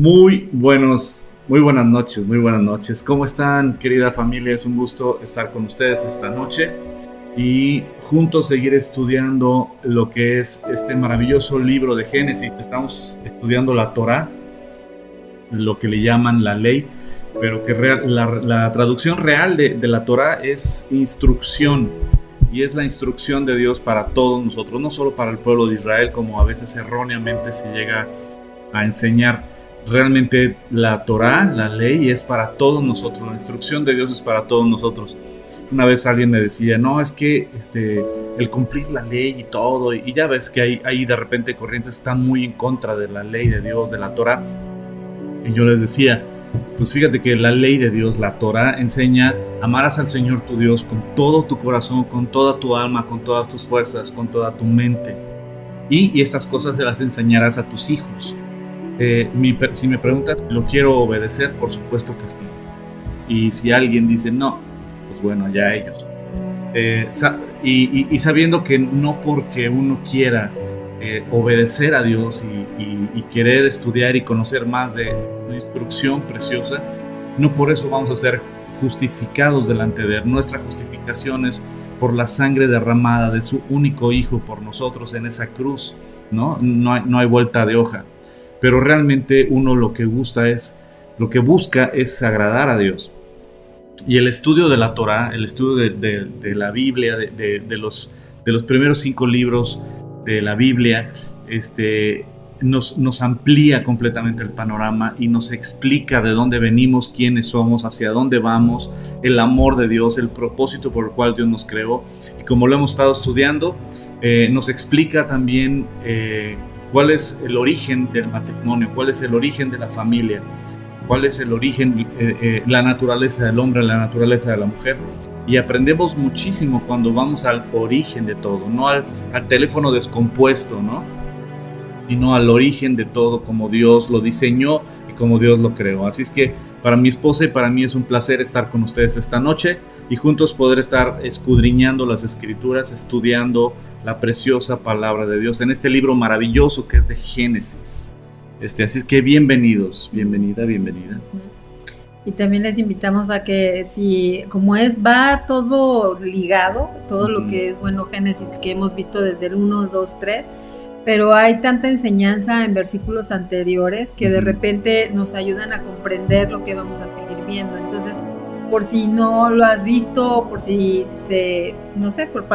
Muy buenas noches, muy buenas noches. ¿Cómo están, querida familia? Es un gusto estar con ustedes esta noche y juntos seguir estudiando lo que es este maravilloso libro de Génesis. Estamos estudiando la Torá, lo que le llaman la ley, pero que la traducción real de la Torá es instrucción, y es la instrucción de Dios para todos nosotros, no solo para el pueblo de Israel, como a veces erróneamente se llega a enseñar. Realmente la Torá, la ley, es para todos nosotros, la instrucción de Dios es para todos nosotros. Una vez alguien me decía, no, es que el cumplir la ley y todo, y ya ves que hay de repente corrientes que están muy en contra de la ley de Dios, de la Torá. Y yo les decía, pues fíjate que la ley de Dios, la Torá, enseña: amarás al Señor tu Dios con todo tu corazón, con toda tu alma, con todas tus fuerzas, con toda tu mente. Y estas cosas se las enseñarás a tus hijos. Si me preguntas, ¿lo quiero obedecer? Por supuesto que sí. Y si alguien dice no, pues bueno, ya ellos. Y sabiendo que no porque uno quiera obedecer a Dios y querer estudiar y conocer más de su instrucción preciosa, no por eso vamos a ser justificados delante de Él. Nuestra justificación es por la sangre derramada de su único Hijo por nosotros en esa cruz, ¿no? No hay vuelta de hoja. Pero realmente uno lo que busca es agradar a Dios. Y el estudio de la Torá, el estudio de la Biblia, de los primeros 5 libros de la Biblia, nos amplía completamente el panorama y nos explica de dónde venimos, quiénes somos, hacia dónde vamos, el amor de Dios, el propósito por el cual Dios nos creó. Y como lo hemos estado estudiando, nos explica también cuál es el origen del matrimonio, cuál es el origen de la familia, cuál es el origen, la naturaleza del hombre, la naturaleza de la mujer. Y aprendemos muchísimo cuando vamos al origen de todo, no al teléfono descompuesto, ¿no? Sino al origen de todo, como Dios lo diseñó y como Dios lo creó. Así es que para mi esposa y para mí es un placer estar con ustedes esta noche y juntos poder estar escudriñando las Escrituras, estudiando la preciosa palabra de Dios en este libro maravilloso que es de Génesis. Así es que bienvenidos, bienvenida. Y también les invitamos a que, si como va todo ligado, todo lo que es, Génesis, que hemos visto desde el 1, 2, 3, pero hay tanta enseñanza en versículos anteriores que de repente nos ayudan a comprender lo que vamos a seguir viendo. Entonces, por si no lo has visto, por si por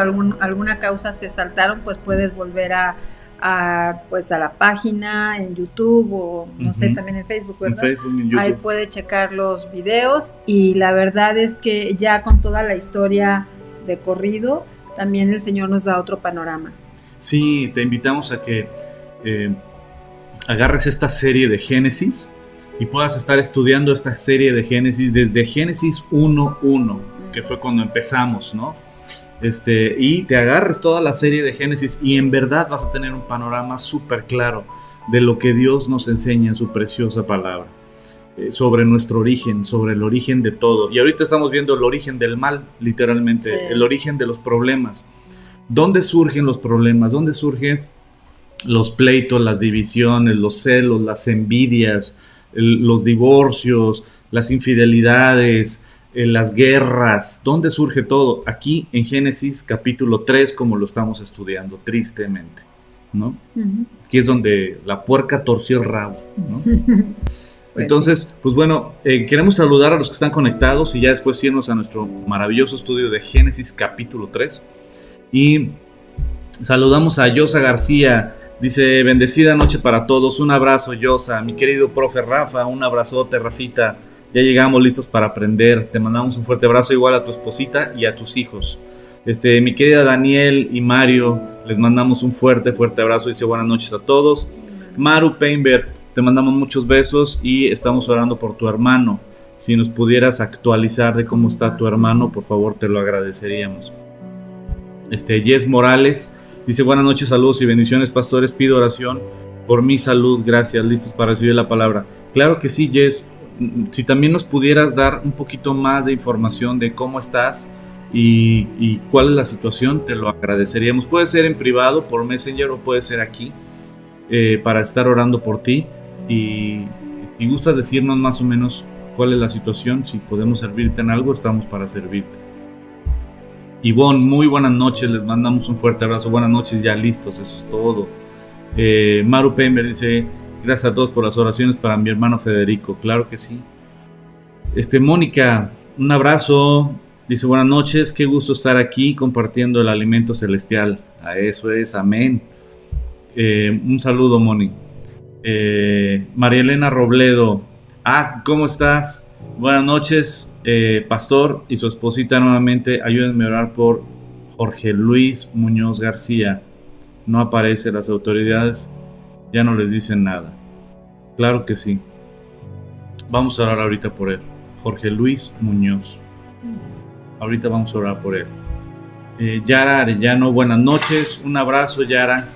alguna causa se saltaron, pues puedes volver a la página en YouTube o también en Facebook, ¿verdad? En Facebook, en YouTube. Ahí puede checar los videos, y la verdad es que ya con toda la historia de corrido, también el Señor nos da otro panorama. Sí, te invitamos a que agarres esta serie de Génesis y puedas estar estudiando esta serie de Génesis desde Génesis 1:1, que fue cuando empezamos, ¿no? Y te agarres toda la serie de Génesis y en verdad vas a tener un panorama súper claro de lo que Dios nos enseña en su preciosa palabra, sobre nuestro origen, sobre el origen de todo. Y ahorita estamos viendo el origen del mal, literalmente, sí. El origen de los problemas. ¿Dónde surgen los problemas? ¿Dónde surgen los pleitos, las divisiones, los celos, las envidias, los divorcios, las infidelidades, las guerras? ¿Dónde surge todo? Aquí en Génesis capítulo 3, como lo estamos estudiando, tristemente, ¿no? Aquí es donde la puerca torció el rabo, ¿no? Pues entonces, pues bueno, queremos saludar a los que están conectados y ya después irnos a nuestro maravilloso estudio de Génesis capítulo 3. Y saludamos a Yosa García. Dice: bendecida noche para todos. Un abrazo, Yosa. Mi querido profe Rafa, un abrazote, Rafita. Ya llegamos listos para aprender. Te mandamos un fuerte abrazo, igual a tu esposita y a tus hijos. Mi querida Daniel y Mario, les mandamos un fuerte abrazo. Dice: buenas noches a todos. Maru Peinberg, te mandamos muchos besos y estamos orando por tu hermano. Si nos pudieras actualizar de cómo está tu hermano, por favor, te lo agradeceríamos. Jess Morales dice: buenas noches, saludos y bendiciones, pastores. Pido oración por mi salud, gracias. Listos para recibir la palabra. Claro que sí, Jess. Si también nos pudieras dar un poquito más de información de cómo estás y cuál es la situación, te lo agradeceríamos. Puede ser en privado, por Messenger, o puede ser aquí, para estar orando por ti y Si gustas decirnos más o menos cuál es la situación, si podemos servirte en algo, estamos para servirte. Ivonne, muy buenas noches, les mandamos un fuerte abrazo. Buenas noches, ya listos, eso es todo. Maru Pember dice: gracias a todos por las oraciones para mi hermano Federico. Claro que sí. Mónica, un abrazo. Dice: buenas noches, qué gusto estar aquí compartiendo el alimento celestial. A eso es, amén. Un saludo, Moni. María Elena Robledo: ¿cómo estás? Buenas noches, pastor y su esposita nuevamente. Ayúdenme a orar por Jorge Luis Muñoz García. No aparece, las autoridades ya no les dicen nada. Claro que sí. Vamos a orar ahorita por él. Jorge Luis Muñoz. Ahorita vamos a orar por él. Yara Arellano, buenas noches. Un abrazo, Yara.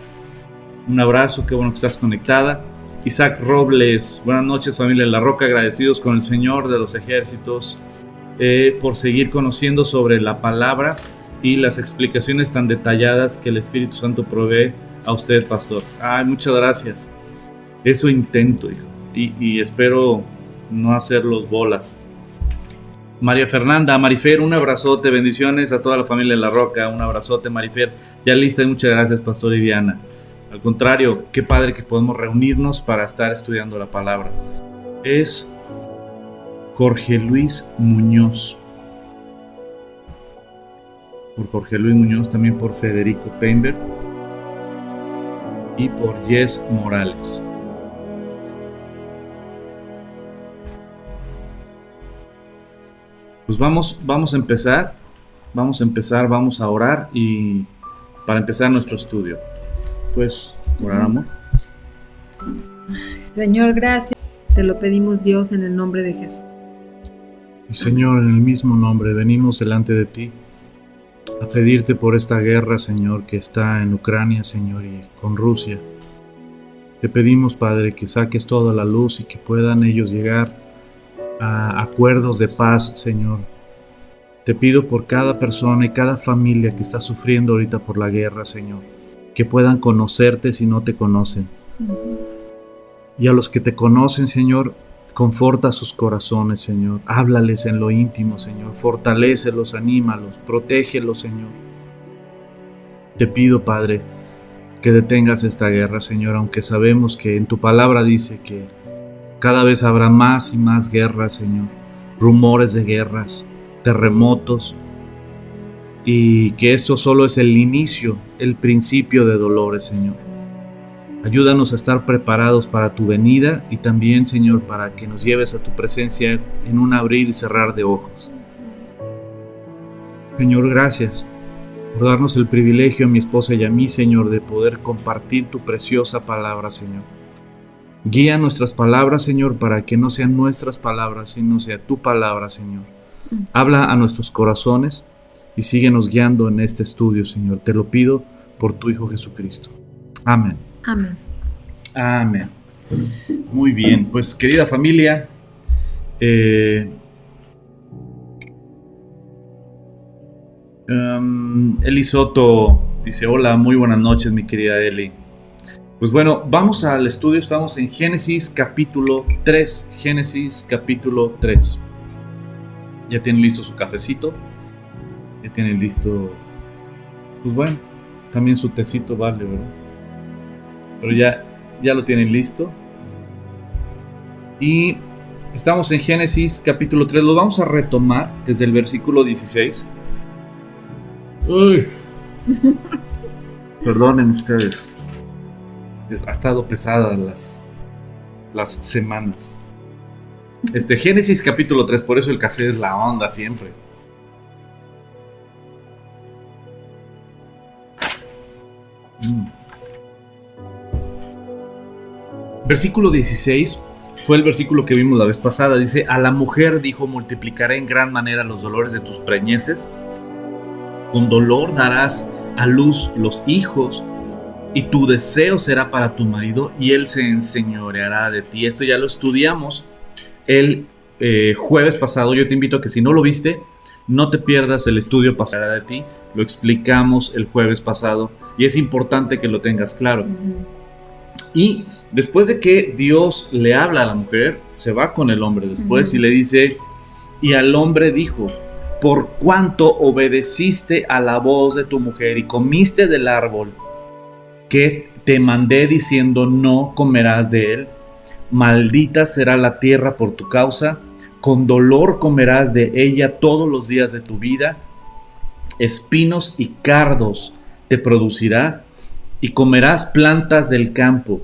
Un abrazo, qué bueno que estás conectada. Isaac Robles, buenas noches, familia de La Roca. Agradecidos con el Señor de los ejércitos por seguir conociendo sobre la palabra y las explicaciones tan detalladas que el Espíritu Santo provee a usted, pastor. Muchas gracias. Eso intento, hijo, y espero no hacerlos bolas. María Fernanda, Marifer, un abrazote, bendiciones a toda la familia de La Roca. Un abrazote, Marifer. Ya lista, y muchas gracias, pastor y Diana. Al contrario, qué padre que podemos reunirnos para estar estudiando la palabra. Es Jorge Luis Muñoz. Por Jorge Luis Muñoz, también por Federico Pember y por Jess Morales. Pues vamos a empezar, vamos a orar y para empezar nuestro estudio. Pues oramos. Señor, gracias. Te lo pedimos, Dios, en el nombre de Jesús. Y Señor, en el mismo nombre venimos delante de ti a pedirte por esta guerra, Señor, que está en Ucrania, Señor, y con Rusia. Te pedimos, Padre, que saques toda la luz y que puedan ellos llegar a acuerdos de paz, Señor. Te pido por cada persona y cada familia que está sufriendo ahorita por la guerra, Señor, que puedan conocerte si no te conocen. Y a los que te conocen, Señor, conforta sus corazones, Señor. Háblales en lo íntimo, Señor. Fortalécelos, anímalos, protégelos, Señor. Te pido, Padre, que detengas esta guerra, Señor, aunque sabemos que en tu palabra dice que cada vez habrá más y más guerras, Señor. Rumores de guerras, terremotos, y que esto solo es el inicio, el principio de dolores, Señor. Ayúdanos a estar preparados para tu venida y también, Señor, para que nos lleves a tu presencia en un abrir y cerrar de ojos. Señor, gracias por darnos el privilegio a mi esposa y a mí, Señor, de poder compartir tu preciosa palabra, Señor. Guía nuestras palabras, Señor, para que no sean nuestras palabras, sino sea tu palabra, Señor. Habla a nuestros corazones y síguenos guiando en este estudio, Señor. Te lo pido por tu Hijo Jesucristo. Amén. Amén. Amén. Muy bien, pues querida familia, Eli Soto dice: hola, muy buenas noches, mi querida Eli. Pues bueno, vamos al estudio. Estamos en Génesis capítulo 3. Génesis capítulo 3. Ya tienen listo su cafecito. Ya tienen listo, pues bueno, también su tecito vale, ¿verdad? Pero ya lo tienen listo. Y estamos en Génesis capítulo 3. Lo vamos a retomar desde el versículo 16. Uy. Perdonen ustedes. Ha estado pesada las semanas. Génesis capítulo 3. Por eso el café es la onda siempre. Versículo 16 fue el versículo que vimos la vez pasada. Dice: a la mujer dijo: multiplicaré en gran manera los dolores de tus preñeces. Con dolor darás a luz los hijos, y tu deseo será para tu marido, y él se enseñoreará de ti. Esto ya lo estudiamos el jueves pasado. Yo te invito a que si no lo viste, no te pierdas el estudio pasado de ti. Lo explicamos el jueves pasado y es importante que lo tengas claro. Y después de que Dios le habla a la mujer, se va con el hombre después y le dice, y al hombre dijo, por cuanto obedeciste a la voz de tu mujer y comiste del árbol que te mandé diciendo no comerás de él, maldita será la tierra por tu causa, con dolor comerás de ella todos los días de tu vida, espinos y cardos te producirá, y comerás plantas del campo.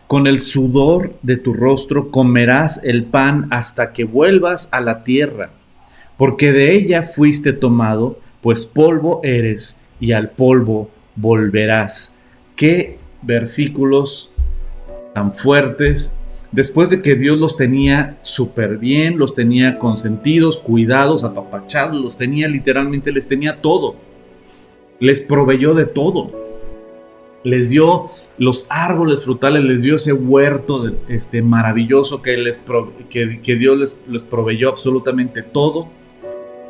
Con el sudor de tu rostro comerás el pan hasta que vuelvas a la tierra, porque de ella fuiste tomado, pues polvo eres y al polvo volverás. Qué versículos tan fuertes. Después de que Dios los tenía súper bien, los tenía consentidos, cuidados, apapachados, los tenía literalmente, les tenía todo. Les proveyó de todo. Les dio los árboles frutales, les dio ese huerto maravilloso que Dios les proveyó absolutamente todo.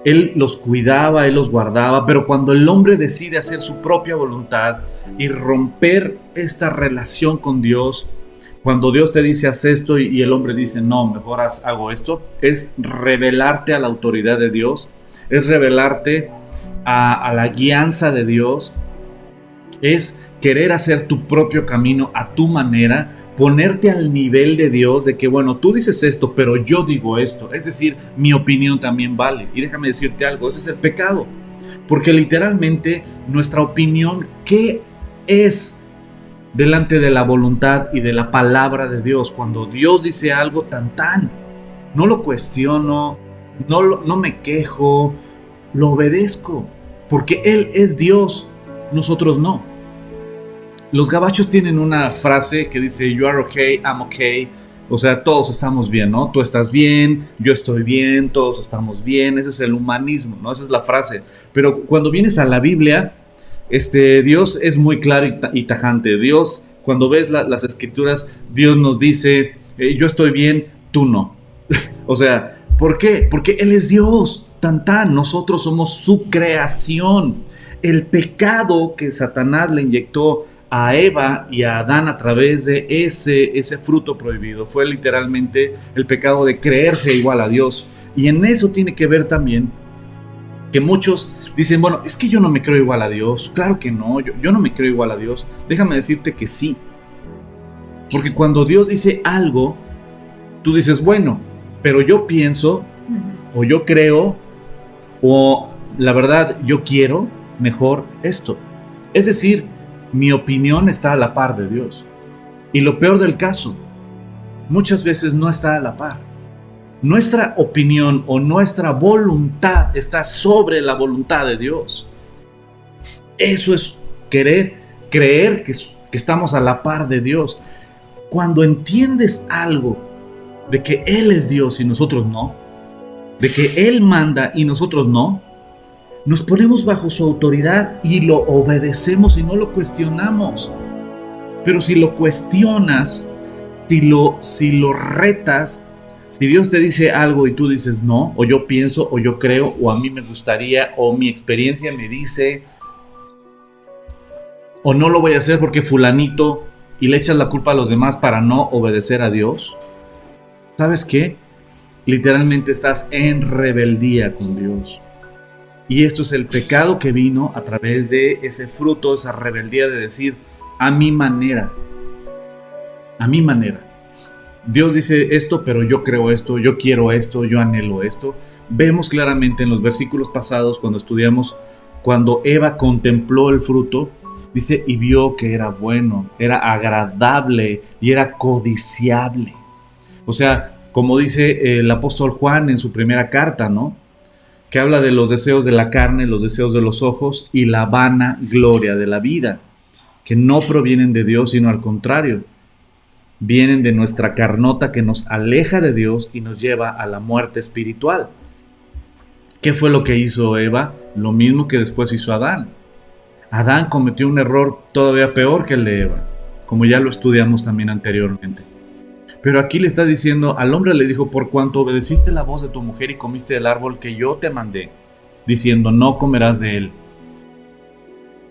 Él los cuidaba, Él los guardaba, pero cuando el hombre decide hacer su propia voluntad y romper esta relación con Dios, cuando Dios te dice haz esto y el hombre dice no, mejor hago esto, es rebelarte a la autoridad de Dios, es rebelarte a la guianza de Dios, es querer hacer tu propio camino a tu manera, ponerte al nivel de Dios, de que bueno, tú dices esto, pero yo digo esto, es decir, mi opinión también vale. Y déjame decirte algo, ese es el pecado, porque literalmente nuestra opinión, ¿qué es delante de la voluntad y de la palabra de Dios? Cuando Dios dice algo, tan, no lo cuestiono, no me quejo, lo obedezco, porque Él es Dios, nosotros no. Los gabachos tienen una frase que dice you are okay, I'm okay. O sea, todos estamos bien, ¿no? Tú estás bien, yo estoy bien, todos estamos bien. Ese es el humanismo, ¿no? Esa es la frase. Pero cuando vienes a la Biblia, Dios es muy claro y tajante. Dios, cuando ves las escrituras, Dios nos dice, yo estoy bien, tú no. O sea, ¿por qué? Porque Él es Dios, nosotros somos su creación. El pecado que Satanás le inyectó a Eva y a Adán a través de ese fruto prohibido fue literalmente el pecado de creerse igual a Dios. Y en eso tiene que ver también que muchos dicen, bueno, es que yo no me creo igual a Dios. Claro que no, yo no me creo igual a Dios. Déjame decirte que sí. Porque cuando Dios dice algo, tú dices, bueno, pero yo pienso, o yo creo, o la verdad yo quiero mejor esto. Es decir, mi opinión está a la par de Dios. Y lo peor del caso, muchas veces no está a la par. Nuestra opinión o nuestra voluntad está sobre la voluntad de Dios. Eso es creer que estamos a la par de Dios. Cuando entiendes algo de que Él es Dios y nosotros no, de que Él manda y nosotros no, nos ponemos bajo su autoridad y lo obedecemos y no lo cuestionamos. Pero si lo cuestionas, si lo retas, si Dios te dice algo y tú dices no, o yo pienso, o yo creo, o a mí me gustaría, o mi experiencia me dice, o no lo voy a hacer porque fulanito, y le echas la culpa a los demás para no obedecer a Dios, ¿sabes qué? Literalmente estás en rebeldía con Dios. Y esto es el pecado que vino a través de ese fruto, esa rebeldía de decir, a mi manera. A mi manera. Dios dice esto, pero yo creo esto, yo quiero esto, yo anhelo esto. Vemos claramente en los versículos pasados, cuando estudiamos, cuando Eva contempló el fruto, dice, y vio que era bueno, era agradable y era codiciable. O sea, como dice el apóstol Juan en su primera carta, ¿no? Que habla de los deseos de la carne, los deseos de los ojos y la vana gloria de la vida, que no provienen de Dios, sino al contrario, vienen de nuestra carnota que nos aleja de Dios y nos lleva a la muerte espiritual. ¿Qué fue lo que hizo Eva? Lo mismo que después hizo Adán. Adán cometió un error todavía peor que el de Eva, como ya lo estudiamos también anteriormente. Pero aquí le está diciendo, al hombre le dijo, por cuanto obedeciste la voz de tu mujer y comiste del árbol que yo te mandé, diciendo, no comerás de él.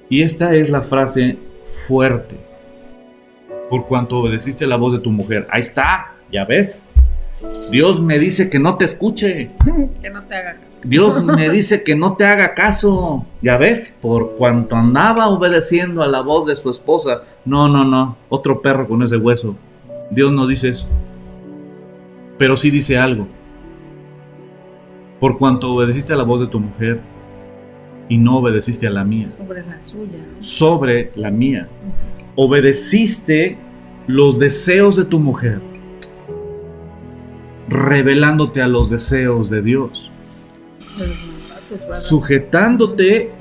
Y esta es la frase fuerte. por cuanto obedeciste la voz de tu mujer. Ahí está, ya ves. Dios me dice que no te escuche. Que no te haga caso. Dios me dice que no te haga caso. Ya ves, por cuanto andaba obedeciendo a la voz de su esposa. No, otro perro con ese hueso. Dios no dice eso. Pero sí dice algo. Por cuanto obedeciste a la voz de tu mujer y no obedeciste a la mía. Sobre la suya, ¿no? Sobre la mía. Obedeciste los deseos de tu mujer, revelándote a los deseos de Dios, sujetándote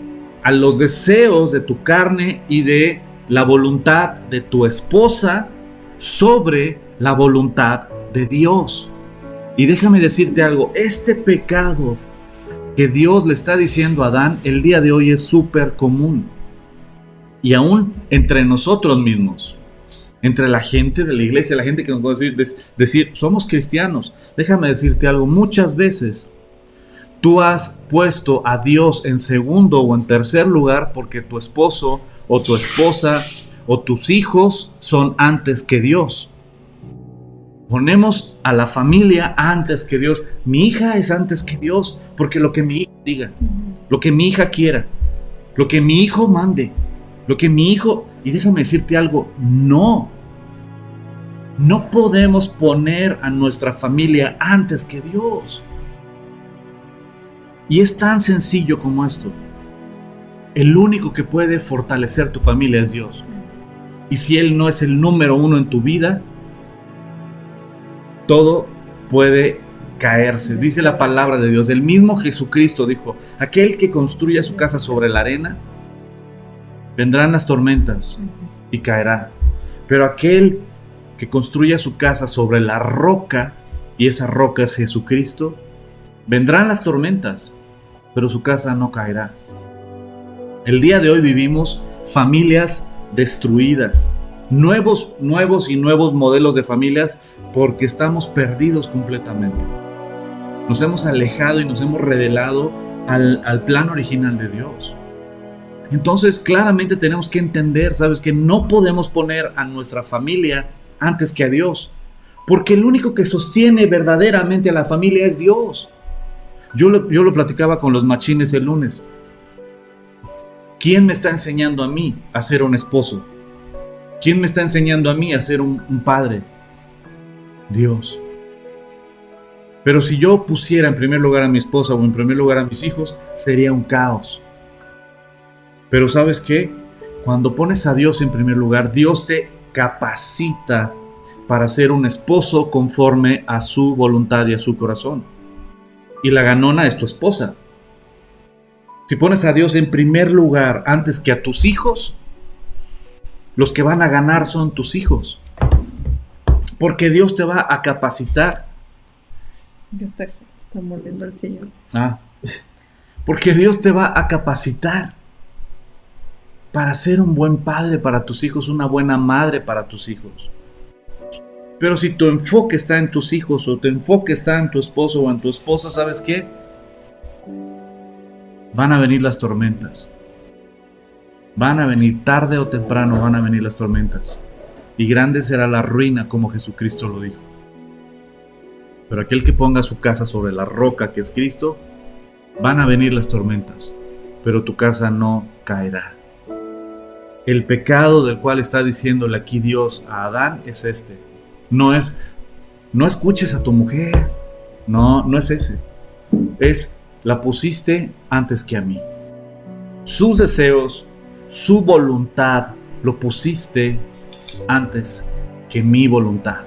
a los deseos de tu carne y de la voluntad de tu esposa sobre la voluntad de Dios. Y déjame decirte algo, este pecado que Dios le está diciendo a Adán el día de hoy es súper común. Y aún entre nosotros mismos, entre la gente de la iglesia, la gente que nos puede decir, somos cristianos. Déjame decirte algo, muchas veces tú has puesto a Dios en segundo o en tercer lugar porque tu esposo o tu esposa o tus hijos son antes que Dios. Ponemos a la familia antes que Dios. Mi hija es antes que Dios porque lo que mi hija diga, lo que mi hija quiera, lo que mi hijo mande, lo que mi hijo... Y déjame decirte algo, no podemos poner a nuestra familia antes que Dios. Y es tan sencillo como esto. El único que puede fortalecer tu familia es Dios. Y si Él no es el número uno en tu vida, todo puede caerse. Dice la palabra de Dios, el mismo Jesucristo dijo, aquel que construya su casa sobre la arena, vendrán las tormentas y caerá. Pero aquel que construya su casa sobre la roca, y esa roca es Jesucristo, vendrán las tormentas, pero su casa no caerá. El día de hoy vivimos familias destruidas, nuevos modelos de familias, porque estamos perdidos completamente. Nos hemos alejado y nos hemos revelado al plan original de Dios. Entonces claramente tenemos que entender, ¿sabes? Que no podemos poner a nuestra familia antes que a Dios, porque el único que sostiene verdaderamente a la familia es Dios. Yo lo platicaba con los machines el lunes. ¿Quién me está enseñando a mí a ser un esposo? ¿Quién me está enseñando a mí a ser un padre? Dios. Pero si yo pusiera en primer lugar a mi esposa o en primer lugar a mis hijos, sería un caos. Pero ¿sabes qué? Cuando pones a Dios en primer lugar, Dios te capacita para ser un esposo conforme a su voluntad y a su corazón. Y la ganona es tu esposa. Si pones a Dios en primer lugar antes que a tus hijos, los que van a ganar son tus hijos. Porque Dios te va a capacitar. Está mordiendo al Señor. Porque Dios te va a capacitar para ser un buen padre para tus hijos, una buena madre para tus hijos. Pero si tu enfoque está en tus hijos o tu enfoque está en tu esposo o en tu esposa, ¿sabes qué? Van a venir las tormentas. Van a venir tarde o temprano, van a venir las tormentas. Y grande será la ruina, como Jesucristo lo dijo. Pero aquel que ponga su casa sobre la roca que es Cristo, van a venir las tormentas, pero tu casa no caerá. El pecado del cual está diciéndole aquí Dios a Adán es este. No escuches a tu mujer. No es ese. Es, la pusiste antes que a mí. Sus deseos, su voluntad, lo pusiste antes que mi voluntad.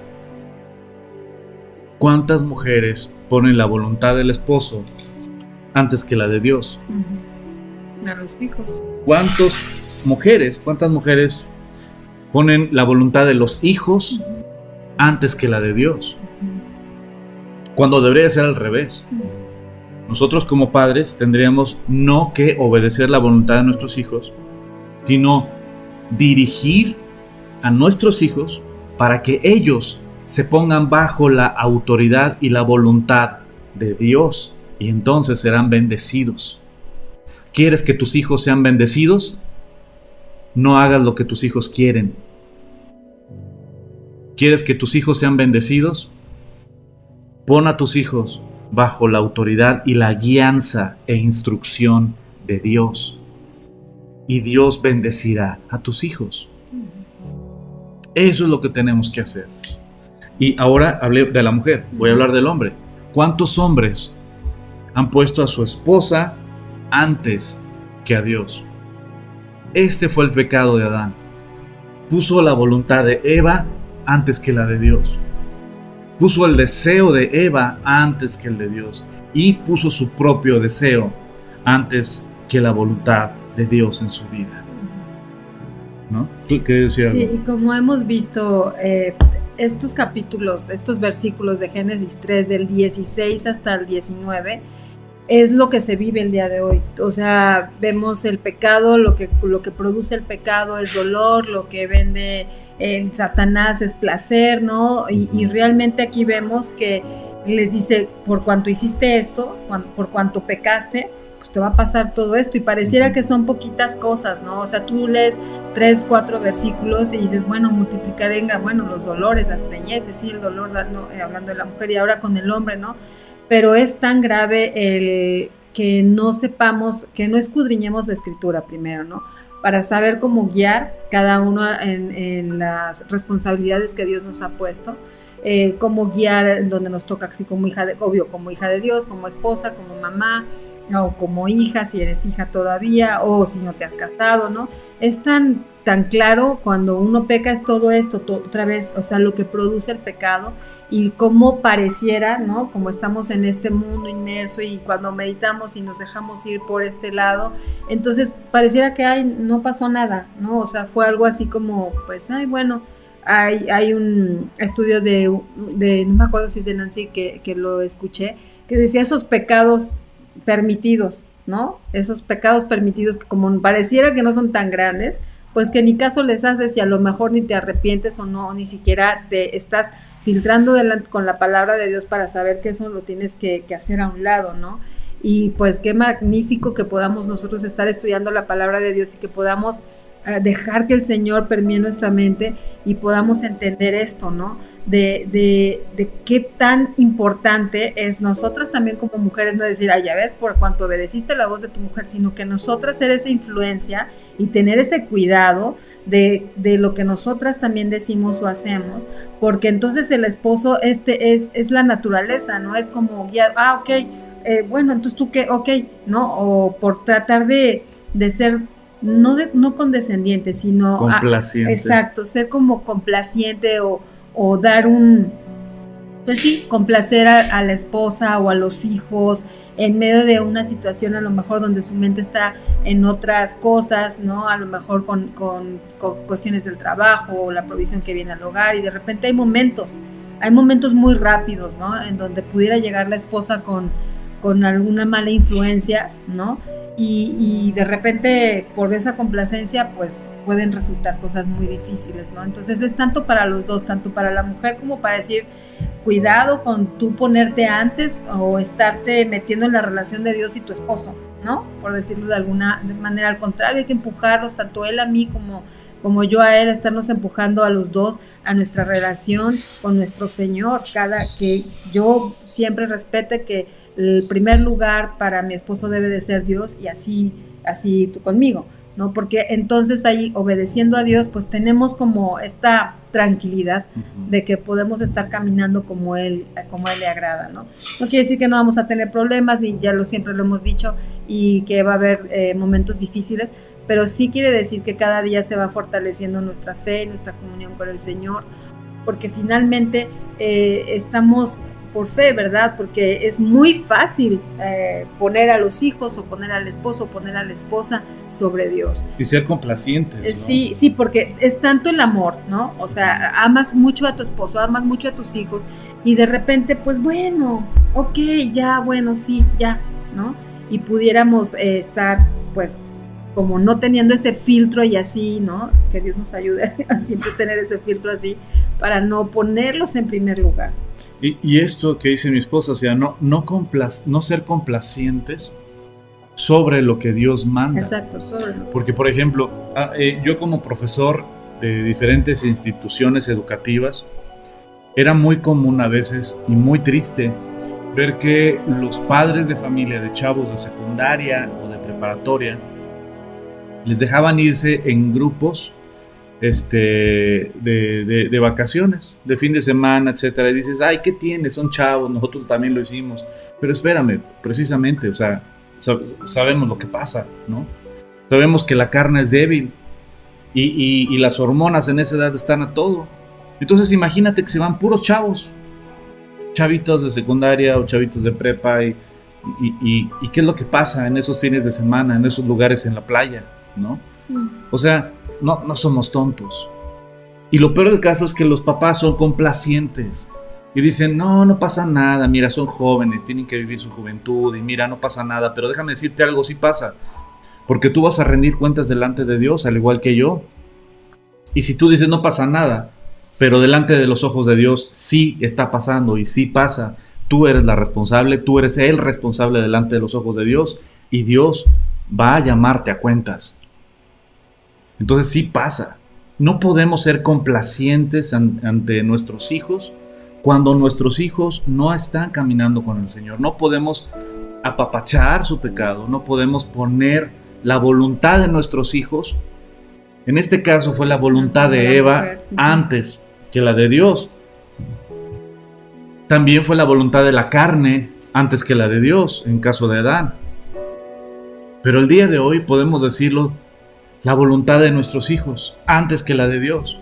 ¿Cuántas mujeres ponen la voluntad del esposo antes que la de Dios? A los hijos. ¿Cuántas mujeres ponen la voluntad de los hijos antes que la de Dios? Cuando debería ser al revés. Nosotros como padres tendríamos no que obedecer la voluntad de nuestros hijos, sino dirigir a nuestros hijos para que ellos se pongan bajo la autoridad y la voluntad de Dios, y entonces serán bendecidos. ¿Quieres que tus hijos sean bendecidos? No hagas lo que tus hijos quieren. ¿Quieres que tus hijos sean bendecidos? Pon a tus hijos bajo la autoridad y la guianza e instrucción de Dios. Y Dios bendecirá a tus hijos. Eso es lo que tenemos que hacer. Y ahora hablé de la mujer, voy a hablar del hombre. ¿Cuántos hombres han puesto a su esposa antes que a Dios? Este fue el pecado de Adán. Puso la voluntad de Eva antes que la de Dios. Puso el deseo de Eva antes que el de Dios. Y puso su propio deseo antes que la voluntad de Dios en su vida. ¿No? ¿Tú quieres decir algo? Sí, y como hemos visto, estos capítulos, estos versículos de Génesis 3, del 16 hasta el 19, es lo que se vive el día de hoy. O sea, vemos el pecado, lo que produce el pecado es dolor, lo que vende el Satanás es placer, ¿no? Y realmente aquí vemos que les dice, por cuanto hiciste esto, por cuanto pecaste, pues te va a pasar todo esto. Y pareciera que son poquitas cosas, ¿no? O sea, tú lees 3, 4 versículos y dices, bueno, multiplicaré, bueno, los dolores, las preñeces, sí, el dolor, no, hablando de la mujer y ahora con el hombre, ¿no? Pero es tan grave el que no sepamos, que no escudriñemos la escritura primero, ¿no? Para saber cómo guiar cada uno en las responsabilidades que Dios nos ha puesto, cómo guiar donde nos toca, así como hija de, obvio, como hija de Dios, como esposa, como mamá, o como hija, si eres hija todavía, o si no te has casado, ¿no? Es tan claro cuando uno peca, es todo esto, otra vez, o sea, lo que produce el pecado y cómo pareciera, ¿no? Como estamos en este mundo inmerso y cuando meditamos y nos dejamos ir por este lado, entonces pareciera que no pasó nada, ¿no? O sea, fue algo así como, pues, bueno, hay un estudio de no me acuerdo si es de Nancy que lo escuché, que decía esos pecados permitidos, ¿no? Esos pecados permitidos que como pareciera que no son tan grandes, pues que ni caso les haces y a lo mejor ni te arrepientes o no, ni siquiera te estás filtrando con la palabra de Dios para saber que eso lo tienes que hacer a un lado, ¿no? Y pues qué magnífico que podamos nosotros estar estudiando la palabra de Dios y que podamos dejar que el Señor permee nuestra mente y podamos entender esto, ¿no? De qué tan importante es nosotras también como mujeres, no decir, ya ves, por cuanto obedeciste la voz de tu mujer, sino que nosotras ser esa influencia y tener ese cuidado de lo que nosotras también decimos o hacemos, porque entonces el esposo es la naturaleza, ¿no? Es como, ok, bueno, entonces tú qué, ok, ¿no? O por tratar de ser no condescendiente, sino complaciente. Exacto, ser como complaciente o dar pues sí, complacer a la esposa o a los hijos en medio de una situación a lo mejor donde su mente está en otras cosas, ¿no? A lo mejor con cuestiones del trabajo o la provisión que viene al hogar y de repente hay momentos muy rápidos, ¿no? En donde pudiera llegar la esposa con alguna mala influencia, ¿no? Y de repente por esa complacencia pues pueden resultar cosas muy difíciles, ¿no? Entonces es tanto para los dos, tanto para la mujer como para decir, cuidado con tú ponerte antes o estarte metiendo en la relación de Dios y tu esposo, ¿no? Por decirlo de alguna manera, al contrario, hay que empujarlos, tanto él a mí como yo a él, estarnos empujando a los dos a nuestra relación con nuestro Señor, que yo siempre respete que el primer lugar para mi esposo debe de ser Dios y así tú conmigo, ¿no? Porque entonces ahí obedeciendo a Dios pues tenemos como esta tranquilidad de que podemos estar caminando como él le agrada, ¿no? No quiere decir que no vamos a tener problemas, ni siempre lo hemos dicho, y que va a haber momentos difíciles, pero sí quiere decir que cada día se va fortaleciendo nuestra fe, nuestra comunión con el Señor, porque finalmente estamos por fe, ¿verdad? Porque es muy fácil poner a los hijos o poner al esposo o poner a la esposa sobre Dios. Y ser complacientes, ¿no? Sí, porque es tanto el amor, ¿no? O sea, amas mucho a tu esposo, amas mucho a tus hijos y de repente, pues bueno, ok, ya, bueno, sí, ya, ¿no? Y pudiéramos estar, pues, como no teniendo ese filtro y así, ¿no? Que Dios nos ayude a siempre tener ese filtro así para no ponerlos en primer lugar. Y esto que dice mi esposa, o sea, no ser complacientes sobre lo que Dios manda. Exacto, sobre lo que... Porque, por ejemplo, yo como profesor de diferentes instituciones educativas, era muy común a veces y muy triste ver que los padres de familia de chavos de secundaria o de preparatoria les dejaban irse en grupos de vacaciones, de fin de semana, etcétera, y dices, ay, ¿qué tienes? Son chavos, nosotros también lo hicimos, pero espérame, precisamente, o sea, sabemos lo que pasa, ¿no? Sabemos que la carne es débil y las hormonas en esa edad están a todo. Entonces imagínate que se van puros chavos, chavitos de secundaria o chavitos de prepa y ¿qué es lo que pasa en esos fines de semana, en esos lugares en la playa, ¿no? O sea, no somos tontos. Y lo peor del caso es que los papás son complacientes y dicen, no pasa nada, mira, son jóvenes, tienen que vivir su juventud y mira, no pasa nada, pero déjame decirte algo, sí pasa, porque tú vas a rendir cuentas delante de Dios, al igual que yo. Y si tú dices no pasa nada, pero delante de los ojos de Dios sí está pasando y sí pasa, tú eres la responsable, tú eres el responsable delante de los ojos de Dios y Dios va a llamarte a cuentas. Entonces sí pasa. No podemos ser complacientes ante nuestros hijos cuando nuestros hijos no están caminando con el Señor. No podemos apapachar su pecado, no podemos poner la voluntad de nuestros hijos. En este caso fue la voluntad de Eva antes que la de Dios. También fue la voluntad de la carne antes que la de Dios, en caso de Adán. Pero el día de hoy podemos decirlo, la voluntad de nuestros hijos antes que la de Dios.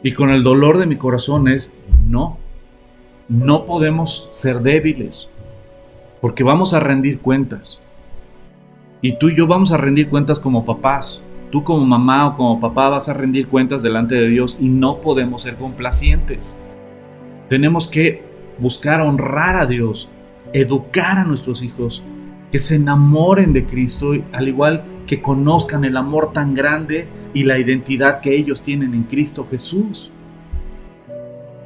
Y con el dolor de mi corazón es, no podemos ser débiles, porque vamos a rendir cuentas. Y tú y yo vamos a rendir cuentas como papás. Tú como mamá o como papá vas a rendir cuentas delante de Dios y no podemos ser complacientes. Tenemos que buscar honrar a Dios, educar a nuestros hijos, que se enamoren de Cristo, al igual que conozcan el amor tan grande y la identidad que ellos tienen en Cristo Jesús,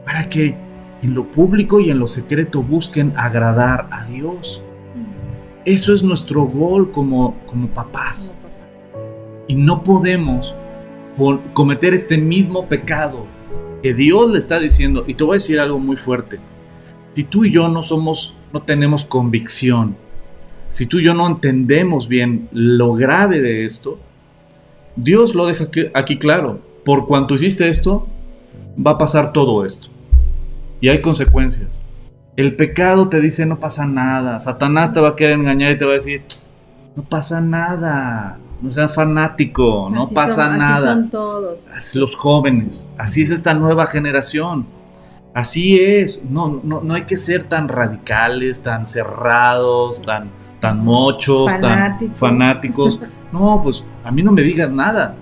para que en lo público y en lo secreto busquen agradar a Dios. Eso es nuestro gol como papás. Y no podemos cometer este mismo pecado que Dios le está diciendo. Y te voy a decir algo muy fuerte. Si tú y yo no tenemos convicción, si tú y yo no entendemos bien lo grave de esto, Dios lo deja aquí claro. Por cuanto hiciste esto, va a pasar todo esto. Y hay consecuencias. El pecado te dice no pasa nada. Satanás te va a querer engañar y te va a decir no pasa nada. No seas fanático, no pasa nada. Así son todos. Así los jóvenes. Así es esta nueva generación. Así es. No hay que ser tan radicales, tan cerrados, tan mochos, tan fanáticos. No, pues a mí no me digas nada.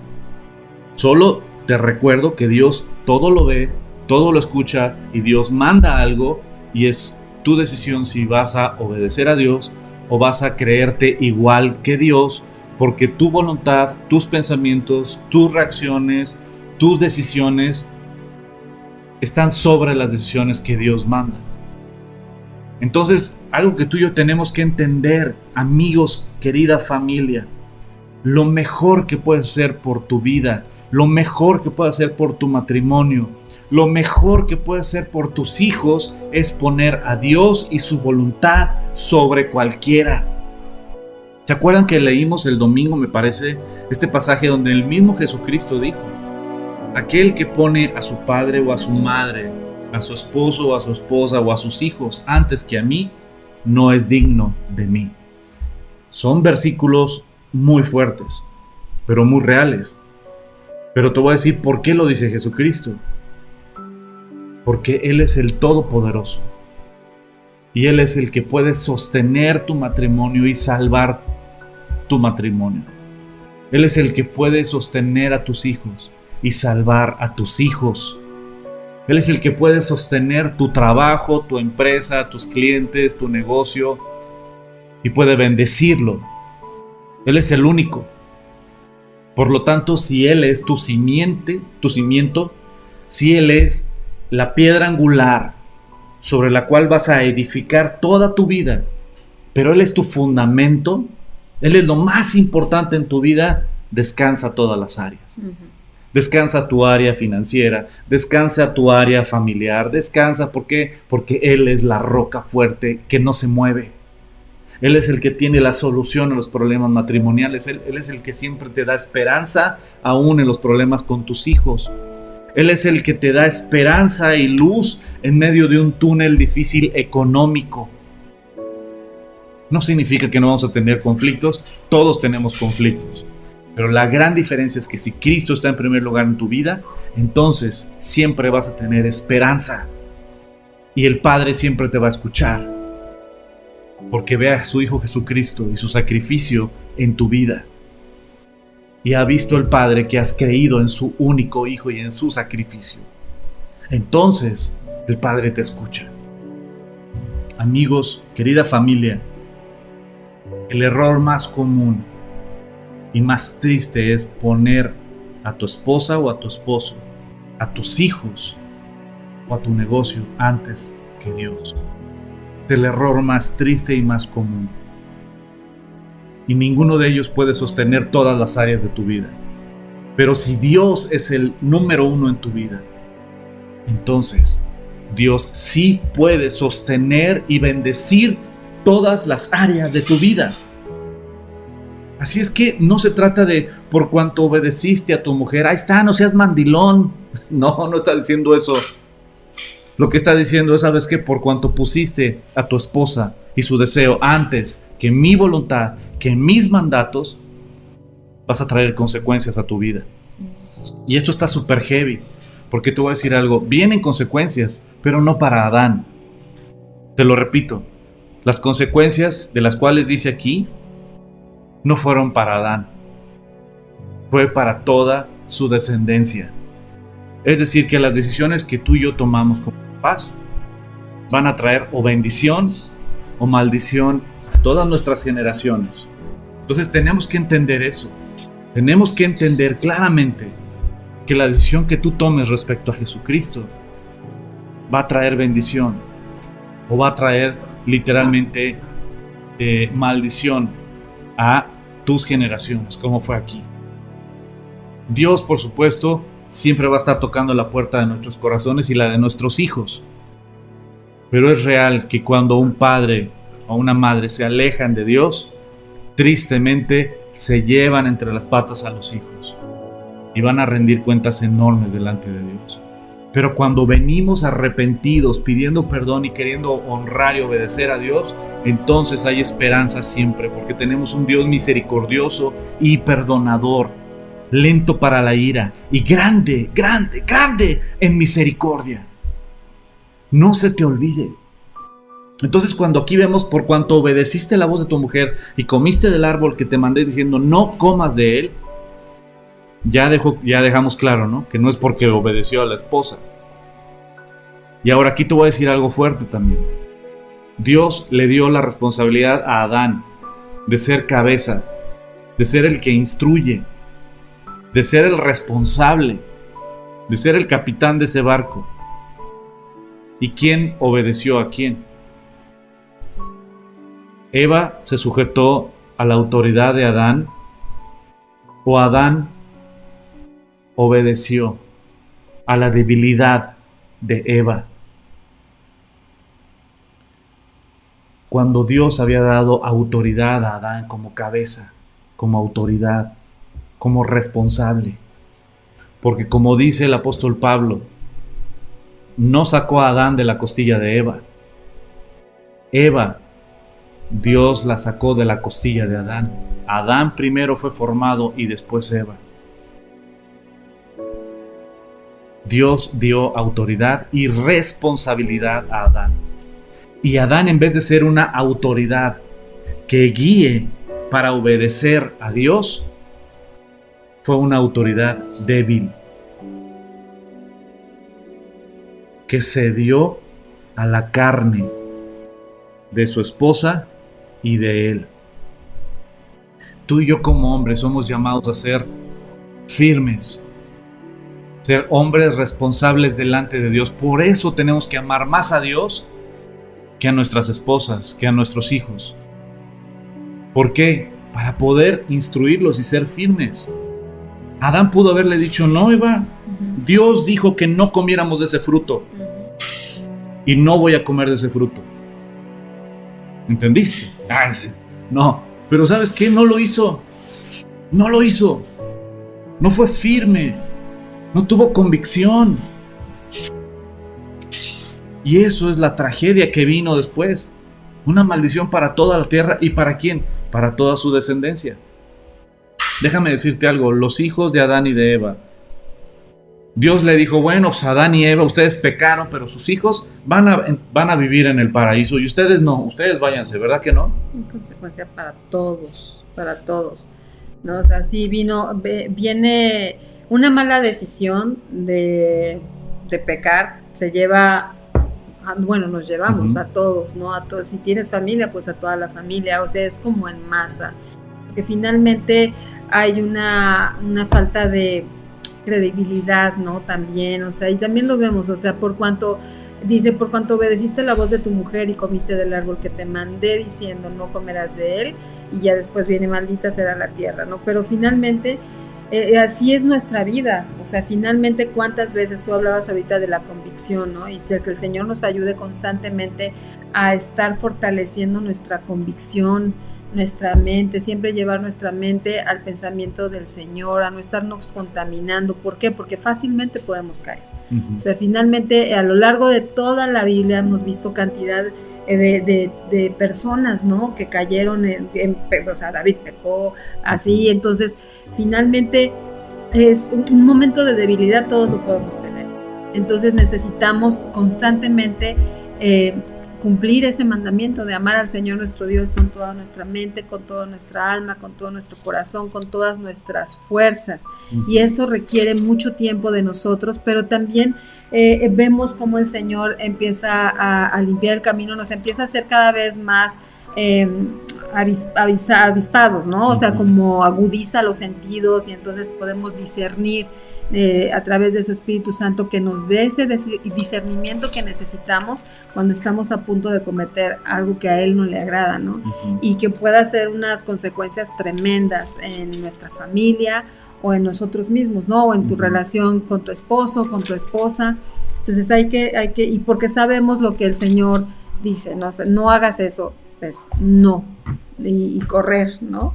Solo te recuerdo que Dios todo lo ve, todo lo escucha y Dios manda algo y es tu decisión si vas a obedecer a Dios o vas a creerte igual que Dios, porque tu voluntad, tus pensamientos, tus reacciones, tus decisiones están sobre las decisiones que Dios manda. Entonces, algo que tú y yo tenemos que entender, amigos, querida familia, lo mejor que puedes hacer por tu vida, lo mejor que puedes hacer por tu matrimonio, lo mejor que puedes hacer por tus hijos es poner a Dios y su voluntad sobre cualquiera. ¿Se acuerdan que leímos el domingo, me parece, este pasaje donde el mismo Jesucristo dijo, aquel que pone a su padre o a su madre, a su esposo o a su esposa o a sus hijos antes que a mí, no es digno de mí? Son versículos muy fuertes, pero muy reales. Pero te voy a decir por qué lo dice Jesucristo. Porque Él es el Todopoderoso. Y Él es el que puede sostener tu matrimonio y salvar tu matrimonio. Él es el que puede sostener a tus hijos y salvar a tus hijos. Él es el que puede sostener tu trabajo, tu empresa, tus clientes, tu negocio y puede bendecirlo. Él es el único. Por lo tanto, si Él es tu cimiento, si Él es la piedra angular sobre la cual vas a edificar toda tu vida, pero Él es tu fundamento, Él es lo más importante en tu vida, descansa todas las áreas. Descansa tu área financiera, descansa tu área familiar, descansa. ¿Por qué? Porque Él es la roca fuerte que no se mueve. Él es el que tiene la solución a los problemas matrimoniales. Él es el que siempre te da esperanza aún en los problemas con tus hijos. Él es el que te da esperanza y luz en medio de un túnel difícil económico. No significa que no vamos a tener conflictos, todos tenemos conflictos. Pero la gran diferencia es que si Cristo está en primer lugar en tu vida, entonces siempre vas a tener esperanza. Y el Padre siempre te va a escuchar. Porque ve a su Hijo Jesucristo y su sacrificio en tu vida. Y ha visto el Padre que has creído en su único Hijo y en su sacrificio. Entonces el Padre te escucha. Amigos, querida familia, el error más común y más triste es poner a tu esposa o a tu esposo, a tus hijos o a tu negocio antes que Dios. Es el error más triste y más común. Y ninguno de ellos puede sostener todas las áreas de tu vida. Pero si Dios es el número uno en tu vida, entonces Dios sí puede sostener y bendecir todas las áreas de tu vida. Así es que no se trata de por cuanto obedeciste a tu mujer, ahí está, no seas mandilón. No está diciendo eso. Lo que está diciendo es, ¿sabes qué? Por cuanto pusiste a tu esposa y su deseo antes que mi voluntad, que mis mandatos, vas a traer consecuencias a tu vida. Y esto está súper heavy, porque te voy a decir algo, vienen consecuencias, pero no para Adán. Te lo repito, las consecuencias de las cuales dice aquí, no fueron para Adán, fue para toda su descendencia. Es decir, que las decisiones que tú y yo tomamos como papás van a traer o bendición o maldición a todas nuestras generaciones. Entonces tenemos que entender eso. Tenemos que entender claramente que la decisión que tú tomes respecto a Jesucristo va a traer bendición o va a traer literalmente maldición a tus generaciones, como fue aquí. Dios, por supuesto, siempre va a estar tocando la puerta de nuestros corazones y la de nuestros hijos. Pero es real que cuando un padre o una madre se alejan de Dios, tristemente se llevan entre las patas a los hijos y van a rendir cuentas enormes delante de Dios. Pero cuando venimos arrepentidos, pidiendo perdón y queriendo honrar y obedecer a Dios, entonces hay esperanza siempre, porque tenemos un Dios misericordioso y perdonador, lento para la ira y grande, grande, grande en misericordia. No se te olvide. Entonces, cuando aquí vemos por cuanto obedeciste la voz de tu mujer y comiste del árbol que te mandé diciendo no comas de él, ya dejamos claro, ¿no? Que no es porque obedeció a la esposa. Y ahora aquí te voy a decir algo fuerte también. Dios le dio la responsabilidad a Adán de ser cabeza, de ser el que instruye, de ser el responsable, de ser el capitán de ese barco. ¿Y quién obedeció a quién? ¿Eva se sujetó a la autoridad de Adán o Adán obedeció a la debilidad de Eva? Cuando Dios había dado autoridad a Adán como cabeza, como autoridad, como responsable. Porque como dice el apóstol Pablo, no sacó a Adán de la costilla de Eva. Eva, Dios la sacó de la costilla de Adán. Adán primero fue formado y después Eva. Dios dio autoridad y responsabilidad a Adán. Y Adán, en vez de ser una autoridad que guíe para obedecer a Dios, fue una autoridad débil que cedió a la carne de su esposa y de él. Tú y yo como hombres somos llamados a ser firmes, ser hombres responsables delante de Dios. Por eso tenemos que amar más a Dios que a nuestras esposas, que a nuestros hijos. ¿Por qué? Para poder instruirlos y ser firmes. Adán pudo haberle dicho, no, Eva, Dios dijo que no comiéramos de ese fruto y no voy a comer de ese fruto. ¿Entendiste? Sí. No, pero ¿sabes qué? No lo hizo. No lo hizo. No fue firme. No tuvo convicción. Y eso es la tragedia que vino después. Una maldición para toda la tierra. ¿Y para quién? Para toda su descendencia. Déjame decirte algo. Los hijos de Adán y de Eva, Dios le dijo, bueno, pues Adán y Eva, ustedes pecaron, pero sus hijos van a vivir en el paraíso y ustedes no, ustedes váyanse, ¿verdad que no? En consecuencia para todos, ¿no? O sea, sí viene una mala decisión de pecar, se lleva, bueno, nos llevamos a todos, ¿no? A todos, si tienes familia, pues a toda la familia, o sea, es como en masa, porque finalmente hay una falta de credibilidad, ¿no? También, o sea, y también lo vemos, o sea, por cuanto obedeciste la voz de tu mujer y comiste del árbol que te mandé diciendo no comerás de él, y ya después viene maldita será la tierra, ¿no? Pero finalmente así es nuestra vida, o sea, finalmente cuántas veces tú hablabas ahorita de la convicción, ¿no? Y que el Señor nos ayude constantemente a estar fortaleciendo nuestra convicción, nuestra mente, siempre llevar nuestra mente al pensamiento del Señor, a no estarnos contaminando. ¿Por qué? Porque fácilmente podemos caer. O sea, finalmente a lo largo de toda la Biblia hemos visto cantidad de personas, ¿no? Que cayeron, o sea, David pecó, así, entonces finalmente es un momento de debilidad, todos lo podemos tener. Entonces necesitamos constantemente cumplir ese mandamiento de amar al Señor nuestro Dios con toda nuestra mente, con toda nuestra alma, con todo nuestro corazón, con todas nuestras fuerzas. Y eso requiere mucho tiempo de nosotros, pero también vemos cómo el Señor empieza a limpiar el camino, nos empieza a hacer cada vez más avispados, ¿no? O sea, como agudiza los sentidos y entonces podemos discernir a través de su Espíritu Santo, que nos dé ese discernimiento que necesitamos cuando estamos a punto de cometer algo que a Él no le agrada, ¿no? Y que pueda ser unas consecuencias tremendas en nuestra familia o en nosotros mismos, ¿no? O en tu relación con tu esposo, con tu esposa. Entonces hay que y porque sabemos lo que el Señor dice, ¿no? O sea, no hagas eso, pues no, y correr, ¿no?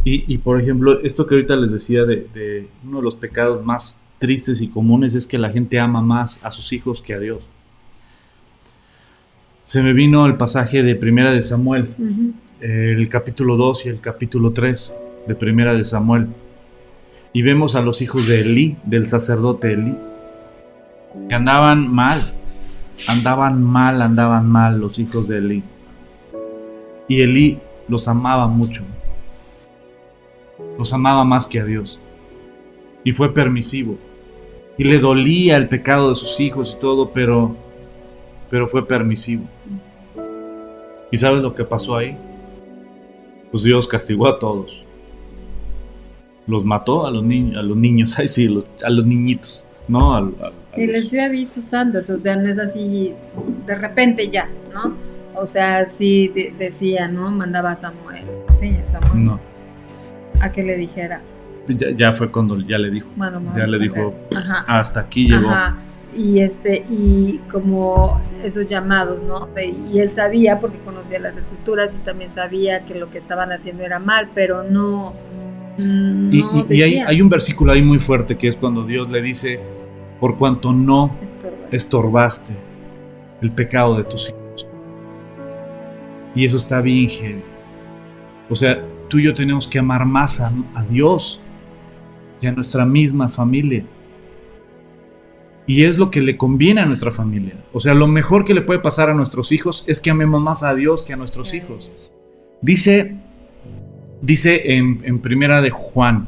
Y por ejemplo, esto que ahorita les decía de uno de los pecados más tristes y comunes es que la gente ama más a sus hijos que a Dios. Se me vino el pasaje de Primera de Samuel, el capítulo 2 y el capítulo 3 de Primera de Samuel. Y vemos a los hijos de Elí, del sacerdote Elí, que andaban mal los hijos de Elí. Y Elí los amaba mucho. Los amaba más que a Dios. Y fue permisivo. Y le dolía el pecado de sus hijos y todo, pero fue permisivo. ¿Y sabes lo que pasó ahí? Pues Dios castigó a todos. Los mató a los niños, ay sí, a los niñitos, ¿no? Y les dio avisos antes, o sea, no es así de repente ya, ¿no? O sea, sí decía, ¿no? Mandaba a Samuel. Sí, a Samuel. No. A que le dijera. Ya fue cuando ya le dijo. Bueno, ya le dijo, hasta aquí llegó. Ajá. Y como esos llamados, ¿no? Y él sabía, porque conocía las escrituras, y también sabía que lo que estaban haciendo era mal, pero no y hay un versículo ahí muy fuerte que es cuando Dios le dice, por cuanto no estorbaste el pecado de tus hijos. Y eso está bien heavy. O sea, tú y yo tenemos que amar más a Dios y a nuestra misma familia. Y es lo que le conviene a nuestra familia. O sea, lo mejor que le puede pasar a nuestros hijos es que amemos más a Dios que a nuestros hijos. Dice en Primera de Juan,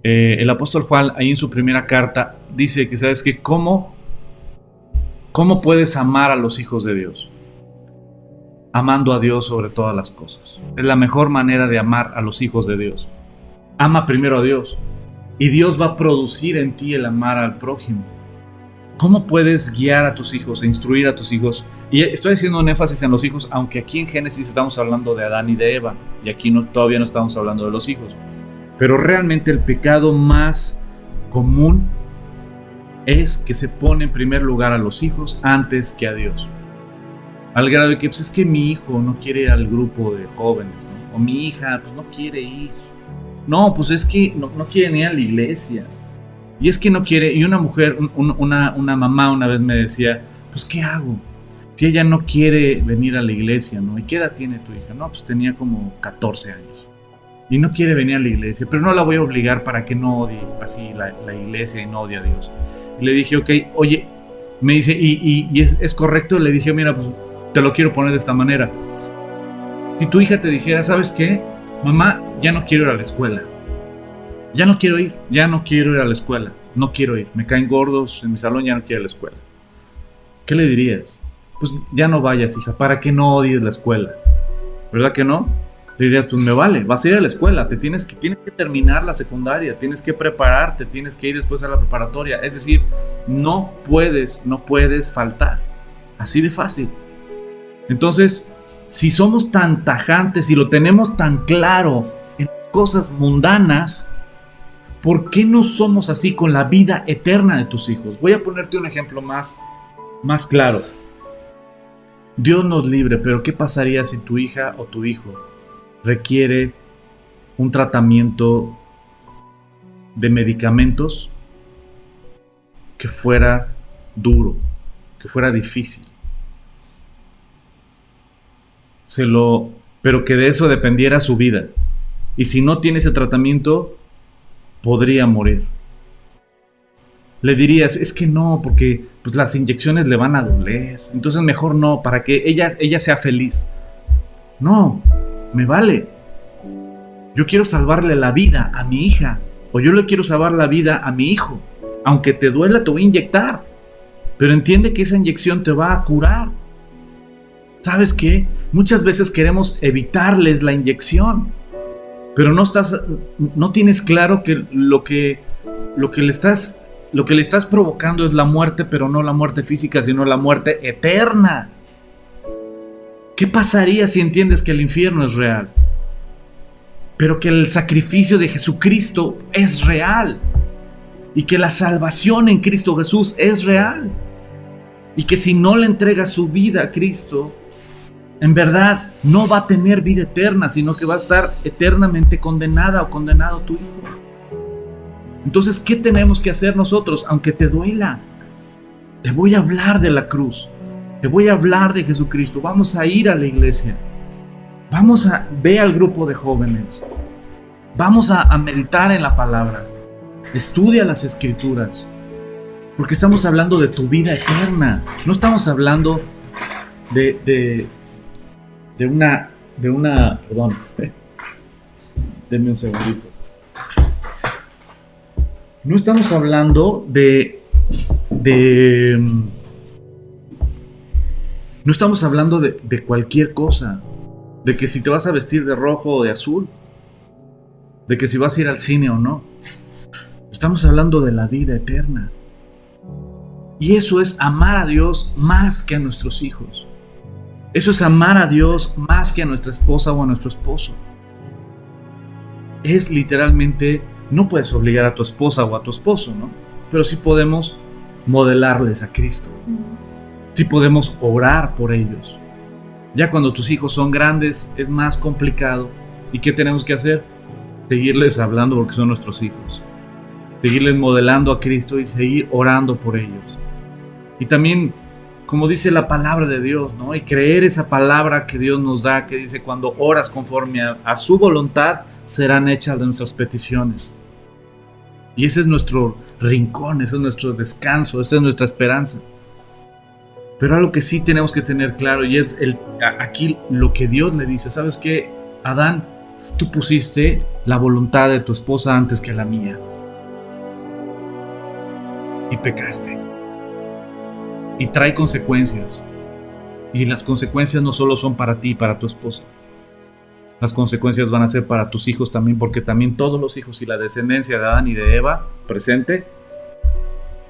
el apóstol Juan, ahí en su primera carta, dice que, ¿sabes qué? ¿Cómo puedes amar a los hijos de Dios? Amando a Dios sobre todas las cosas. Es la mejor manera de amar a los hijos de Dios. Ama primero a Dios. Y Dios va a producir en ti el amar al prójimo. ¿Cómo puedes guiar a tus hijos e instruir a tus hijos? Y estoy haciendo un énfasis en los hijos, aunque aquí en Génesis estamos hablando de Adán y de Eva. Y aquí todavía no estamos hablando de los hijos. Pero realmente el pecado más común es que se pone en primer lugar a los hijos antes que a Dios. Al grado de que pues es que mi hijo no quiere ir al grupo de jóvenes, ¿no? O mi hija pues no quiere ir. No, pues es que no quiere ni ir a la iglesia. Y es que no quiere. Y una mujer, una mamá una vez me decía, pues ¿qué hago? Si ella no quiere venir a la iglesia, ¿no? ¿Y qué edad tiene tu hija? No, pues tenía como 14 años. Y no quiere venir a la iglesia, pero no la voy a obligar para que no odie así la iglesia y no odie a Dios. Y le dije, ok, oye, me dice, y es correcto. Le dije, mira, pues te lo quiero poner de esta manera. Si tu hija te dijera, ¿sabes qué? Mamá, ya no quiero ir a la escuela. Ya no quiero ir a la escuela. No quiero ir, me caen gordos en mi salón, ya no quiero ir a la escuela. ¿Qué le dirías? Pues ya no vayas, hija, para que no odies la escuela. ¿Verdad que no? Le dirías, pues me vale, vas a ir a la escuela, tienes que terminar la secundaria, tienes que prepararte, tienes que ir después a la preparatoria. Es decir, no puedes faltar. Así de fácil. Entonces, si somos tan tajantes y lo tenemos tan claro en cosas mundanas, ¿por qué no somos así con la vida eterna de tus hijos? Voy a ponerte un ejemplo más claro. Dios nos libre, pero ¿qué pasaría si tu hija o tu hijo requiere un tratamiento de medicamentos que fuera duro, que fuera difícil? Pero que de eso dependiera su vida. Y si no tiene ese tratamiento, podría morir. Le dirías, es que no, porque pues las inyecciones le van a doler. Entonces mejor no, para que ella sea feliz. No, me vale. Yo quiero salvarle la vida a mi hija, o yo le quiero salvar la vida a mi hijo. Aunque te duela, te voy a inyectar. Pero entiende que esa inyección te va a curar. ¿Sabes qué? Muchas veces queremos evitarles la inyección, pero no tienes claro que lo que le estás provocando es la muerte, pero no la muerte física, sino la muerte eterna. ¿Qué pasaría si entiendes que el infierno es real? Pero que el sacrificio de Jesucristo es real. Y que la salvación en Cristo Jesús es real. Y que si no le entregas su vida a Cristo, en verdad no va a tener vida eterna, sino que va a estar eternamente condenada o condenado tu hijo. Entonces, ¿qué tenemos que hacer nosotros? Aunque te duela, te voy a hablar de la cruz, te voy a hablar de Jesucristo. Vamos a ir a la iglesia, vamos a ver al grupo de jóvenes, vamos a meditar en la palabra, estudia las escrituras, porque estamos hablando de tu vida eterna. No estamos hablando de una, perdón, denme un segundito. No estamos hablando no estamos hablando de cualquier cosa, de que si te vas a vestir de rojo o de azul, de que si vas a ir al cine o no. Estamos hablando de la vida eterna. Y eso es amar a Dios más que a nuestros hijos. Eso es amar a Dios más que a nuestra esposa o a nuestro esposo. Es literalmente, no puedes obligar a tu esposa o a tu esposo, ¿no? Pero sí podemos modelarles a Cristo. Sí podemos orar por ellos. Ya cuando tus hijos son grandes es más complicado. ¿Y qué tenemos que hacer? Seguirles hablando porque son nuestros hijos. Seguirles modelando a Cristo y seguir orando por ellos. Y también, como dice la palabra de Dios, ¿no? Y creer esa palabra que Dios nos da, que dice, cuando oras conforme a su voluntad, serán hechas nuestras peticiones. Y ese es nuestro rincón, ese es nuestro descanso, esa es nuestra esperanza. Pero algo que sí tenemos que tener claro, y es aquí lo que Dios le dice, ¿sabes qué? Adán, tú pusiste la voluntad de tu esposa antes que la mía. Y pecaste. Y trae consecuencias. Y las consecuencias no solo son para ti y para tu esposa. Las consecuencias van a ser para tus hijos también, porque también todos los hijos y la descendencia de Adán y de Eva, presente,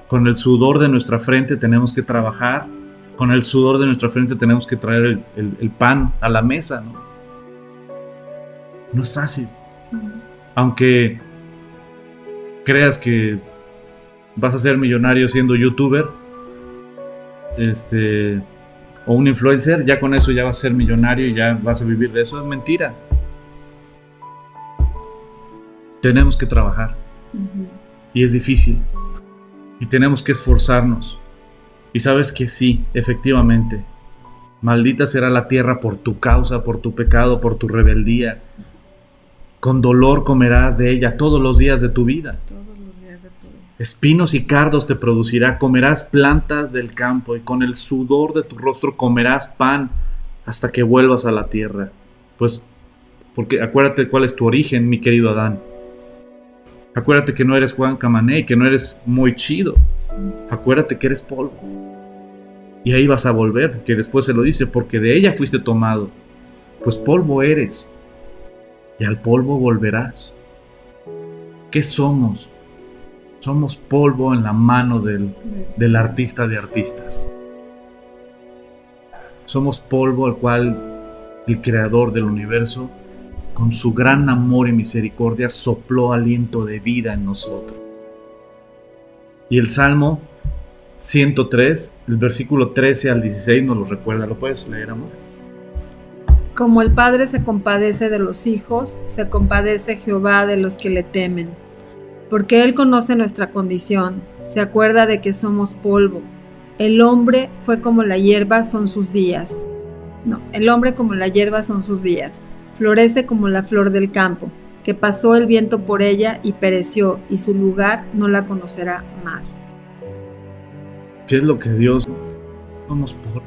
con el sudor de nuestra frente tenemos que trabajar, con el sudor de nuestra frente tenemos que traer el pan a la mesa, ¿no? No es fácil. Aunque creas que vas a ser millonario siendo youtuber, o un influencer, ya con eso ya vas a ser millonario y ya vas a vivir de eso, es mentira. Tenemos que trabajar. Y es difícil. Y tenemos que esforzarnos. Y sabes que sí, efectivamente, maldita será la tierra por tu causa, por tu pecado, por tu rebeldía. Con dolor comerás de ella todos los días de tu vida. Espinos y cardos te producirá, comerás plantas del campo y con el sudor de tu rostro comerás pan hasta que vuelvas a la tierra. Pues, porque acuérdate cuál es tu origen, mi querido Adán. Acuérdate que no eres Juan Camané, que no eres muy chido. Acuérdate que eres polvo. Y ahí vas a volver, porque después se lo dice, porque de ella fuiste tomado. Pues polvo eres, y al polvo volverás. ¿Qué somos? Somos polvo en la mano del artista de artistas. Somos polvo al cual el creador del universo, con su gran amor y misericordia, sopló aliento de vida en nosotros. Y el Salmo 103, el versículo 13 al 16 nos lo recuerda. ¿Lo puedes leer, amor? Como el Padre se compadece de los hijos, se compadece Jehová de los que le temen. Porque Él conoce nuestra condición, se acuerda de que somos polvo. El hombre fue como la hierba son sus días. El hombre como la hierba son sus días. Florece como la flor del campo, que pasó el viento por ella y pereció, y su lugar no la conocerá más. ¿Qué es lo que Dios? Somos polvo,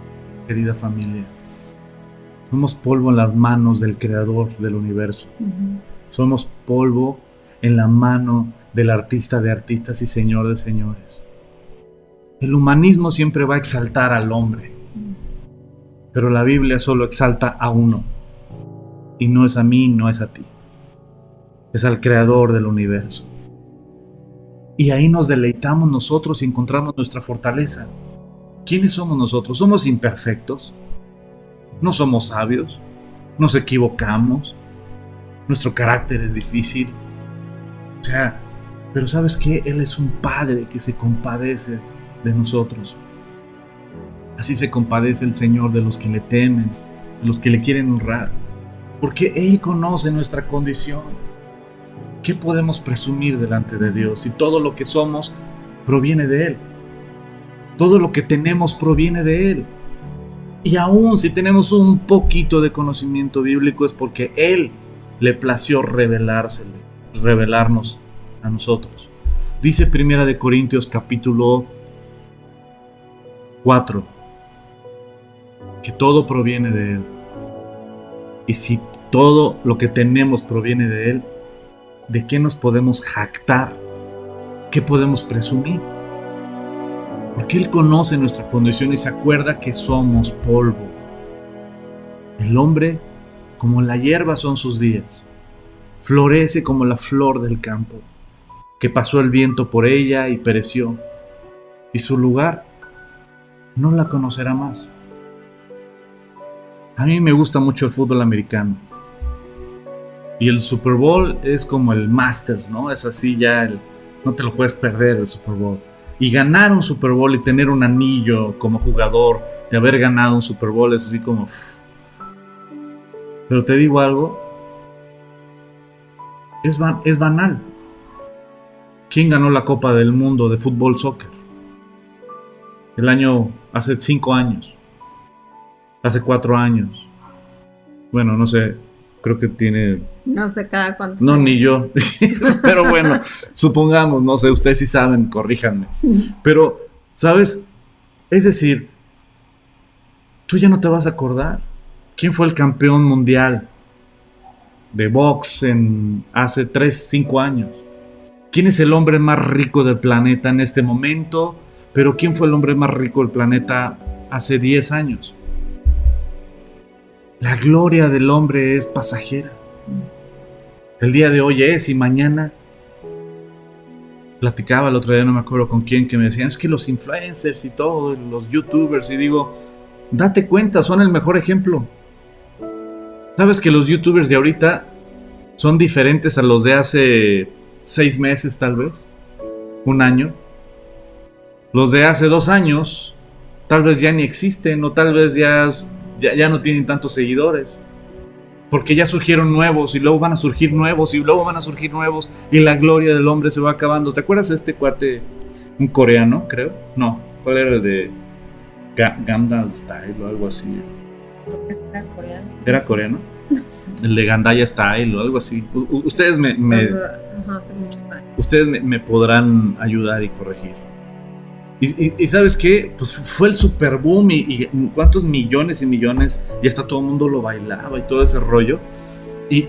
querida familia. Somos polvo en las manos del Creador del universo. Somos polvo en la mano del artista de artistas y señor de señores. El humanismo siempre va a exaltar al hombre, pero la Biblia solo exalta a uno, y no es a mí, no es a ti, es al Creador del universo. Y ahí nos deleitamos nosotros y encontramos nuestra fortaleza. ¿Quiénes somos nosotros? Somos imperfectos, no somos sabios, nos equivocamos, nuestro carácter es difícil. O sea, pero ¿sabes qué? Él es un Padre que se compadece de nosotros. Así se compadece el Señor de los que le temen, de los que le quieren honrar. Porque Él conoce nuestra condición. ¿Qué podemos presumir delante de Dios si todo lo que somos proviene de Él? Todo lo que tenemos proviene de Él. Y aún si tenemos un poquito de conocimiento bíblico es porque Él le plació revelarnos a nosotros. Dice 1 Corintios capítulo 4 que todo proviene de Él. Y si todo lo que tenemos proviene de Él, ¿de qué nos podemos jactar? ¿Qué podemos presumir? Porque Él conoce nuestra condición y se acuerda que somos polvo. El hombre, como la hierba son sus días, florece como la flor del campo, que pasó el viento por ella y pereció, y su lugar no la conocerá más. A mí me gusta mucho el fútbol americano, y el Super Bowl es como el Masters, ¿no? Es así ya, no te lo puedes perder el Super Bowl. Y ganar un Super Bowl y tener un anillo como jugador de haber ganado un Super Bowl es así como... Pero te digo algo, es banal. ¿Quién ganó la Copa del Mundo de fútbol soccer? Hace 5 años, hace 4 años. Bueno, no sé, creo que tiene... No sé cada cuánto. No, ni yo. Pero bueno, supongamos, no sé, ustedes sí saben, corríjanme. Pero, ¿sabes? Es decir, tú ya no te vas a acordar. ¿Quién fue el campeón mundial de box hace 5 años? ¿Quién es el hombre más rico del planeta en este momento? Pero ¿quién fue el hombre más rico del planeta hace 10 años? La gloria del hombre es pasajera. El día de hoy es y mañana. Platicaba el otro día, no me acuerdo con quién, que me decían, es que los influencers y todo, los youtubers, y digo, date cuenta, son el mejor ejemplo. ¿Sabes que los youtubers de ahorita son diferentes a los de hace 6 meses tal vez, un año. Los de hace 2 años tal vez ya ni existen, o tal vez ya no tienen tantos seguidores, porque ya surgieron nuevos, y luego van a surgir nuevos, y luego van a surgir nuevos, y la gloria del hombre se va acabando. ¿Te acuerdas de este cuate, un coreano, creo? No, ¿cuál era el de Gangnam Style o algo así? ¿Era coreano? ¿Era coreano? No sé. El de Gandaya Style o algo así. Ustedes Ajá, hace muchos años. ustedes me podrán ayudar y corregir. Y ¿sabes qué? Pues fue el super boom, y cuántos millones y millones, y hasta todo el mundo lo bailaba y todo ese rollo. Y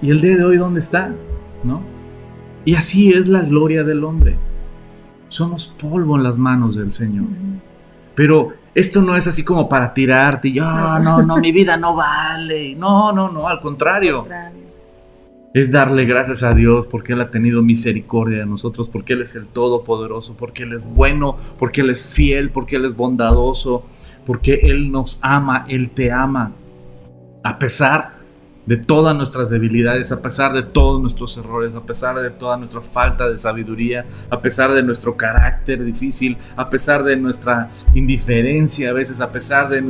el día de hoy, ¿dónde está? ¿No? Y así es la gloria del hombre. Somos polvo en las manos del Señor. Pero esto no es así como para tirarte y no, mi vida no vale. No, al contrario. Es darle gracias a Dios porque Él ha tenido misericordia de nosotros, porque Él es el Todopoderoso, porque Él es bueno, porque Él es fiel, porque Él es bondadoso, porque Él nos ama, Él te ama. A pesar de todas nuestras debilidades, a pesar de todos nuestros errores, a pesar de toda nuestra falta de sabiduría, a pesar de nuestro carácter difícil, a pesar de nuestra indiferencia a veces, a pesar de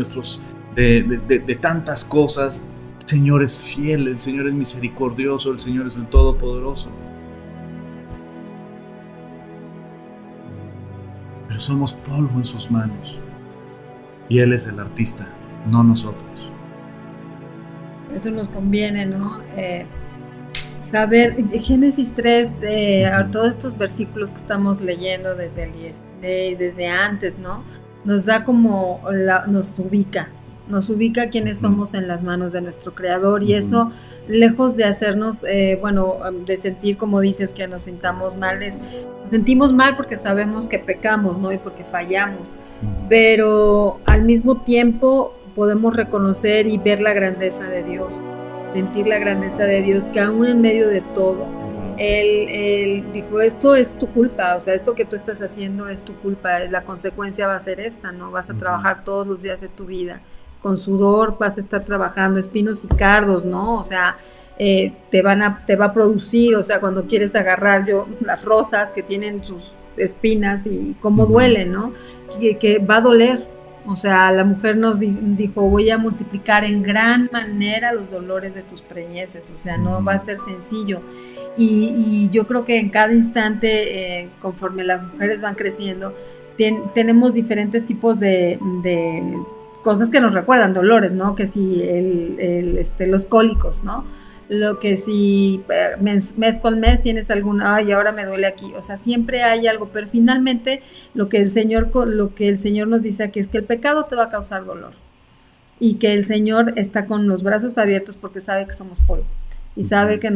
de tantas cosas, el Señor es fiel, el Señor es misericordioso, el Señor es el Todopoderoso. Pero somos polvo en sus manos. Y Él es el artista, no nosotros. Eso nos conviene, ¿no? Saber, Génesis 3, todos estos versículos que estamos leyendo desde el 16, desde antes, ¿no? Nos da como, nos ubica quiénes somos en las manos de nuestro Creador, y eso, lejos de hacernos, de sentir, como dices, que nos sintamos mal, nos sentimos mal porque sabemos que pecamos, ¿no? Y porque fallamos, pero al mismo tiempo podemos reconocer y ver la grandeza de Dios, sentir la grandeza de Dios, que aún en medio de todo, Él dijo, esto es tu culpa, o sea, esto que tú estás haciendo es tu culpa, la consecuencia va a ser esta, ¿no? Vas a trabajar todos los días de tu vida, con sudor vas a estar trabajando, espinos y cardos, ¿no? O sea, te va a producir, o sea, cuando quieres agarrar las rosas que tienen sus espinas y cómo duelen, ¿no? Que va a doler. O sea, la mujer nos dijo, voy a multiplicar en gran manera los dolores de tus preñeces, o sea, no va a ser sencillo. Y yo creo que en cada instante, conforme las mujeres van creciendo, tenemos diferentes tipos de cosas que nos recuerdan, dolores, ¿no? Que si los cólicos, ¿no? Lo que si mes con mes tienes y ahora me duele aquí, o sea, siempre hay algo, pero finalmente lo que el Señor nos dice aquí es que el pecado te va a causar dolor, y que el Señor está con los brazos abiertos porque sabe que somos polvo, y sabe que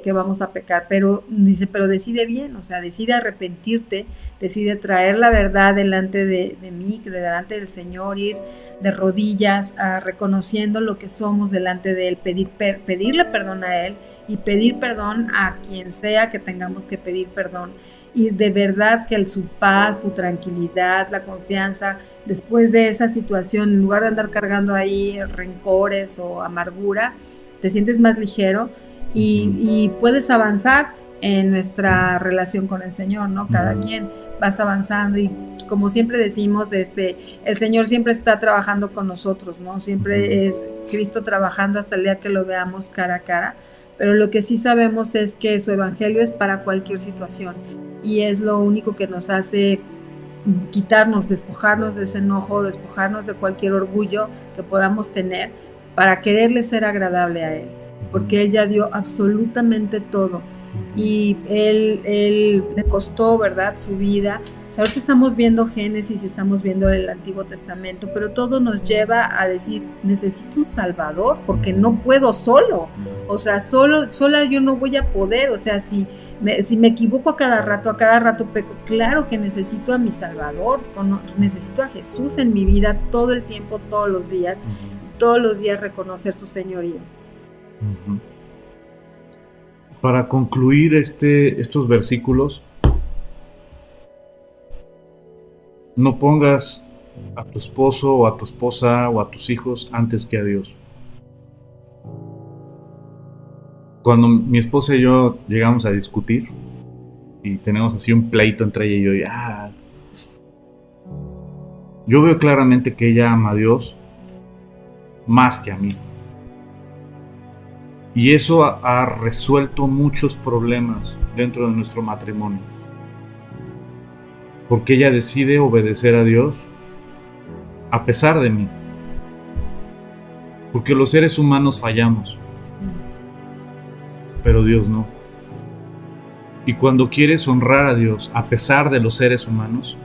que vamos a pecar, pero dice, pero decide bien, o sea, decide arrepentirte, decide traer la verdad delante de mí, delante del Señor, ir de rodillas, reconociendo lo que somos delante de Él, pedirle perdón a Él y pedir perdón a quien sea que tengamos que pedir perdón, y de verdad que su paz, su tranquilidad, la confianza, después de esa situación, en lugar de andar cargando ahí rencores o amargura, te sientes más ligero y puedes avanzar en nuestra relación con el Señor, ¿no? Cada quien vas avanzando, y como siempre decimos, el Señor siempre está trabajando con nosotros, ¿no? Siempre es Cristo trabajando hasta el día que lo veamos cara a cara, pero lo que sí sabemos es que su evangelio es para cualquier situación, y es lo único que nos hace quitarnos, despojarnos de ese enojo, despojarnos de cualquier orgullo que podamos tener, para quererle ser agradable a Él, porque Él ya dio absolutamente todo, y Él le costó, ¿verdad?, su vida. O sea, ahorita estamos viendo Génesis, estamos viendo el Antiguo Testamento, pero todo nos lleva a decir, necesito un Salvador, porque no puedo solo, o sea, sola yo no voy a poder, o sea, si me equivoco a cada rato peco, claro que necesito a mi Salvador, necesito a Jesús en mi vida todo el tiempo, todos los días reconocer su señorío. Para concluir estos versículos, no pongas a tu esposo o a tu esposa o a tus hijos antes que a Dios. cuando mi esposa y yo llegamos a discutir y tenemos así un pleito entre ella y yo, yo veo claramente que ella ama a Dios más que a mí. Y eso ha resuelto muchos problemas dentro de nuestro matrimonio. Porque ella decide obedecer a Dios a pesar de mí. Porque los seres humanos fallamos, pero Dios no. Y cuando quieres honrar a Dios a pesar de los seres humanos,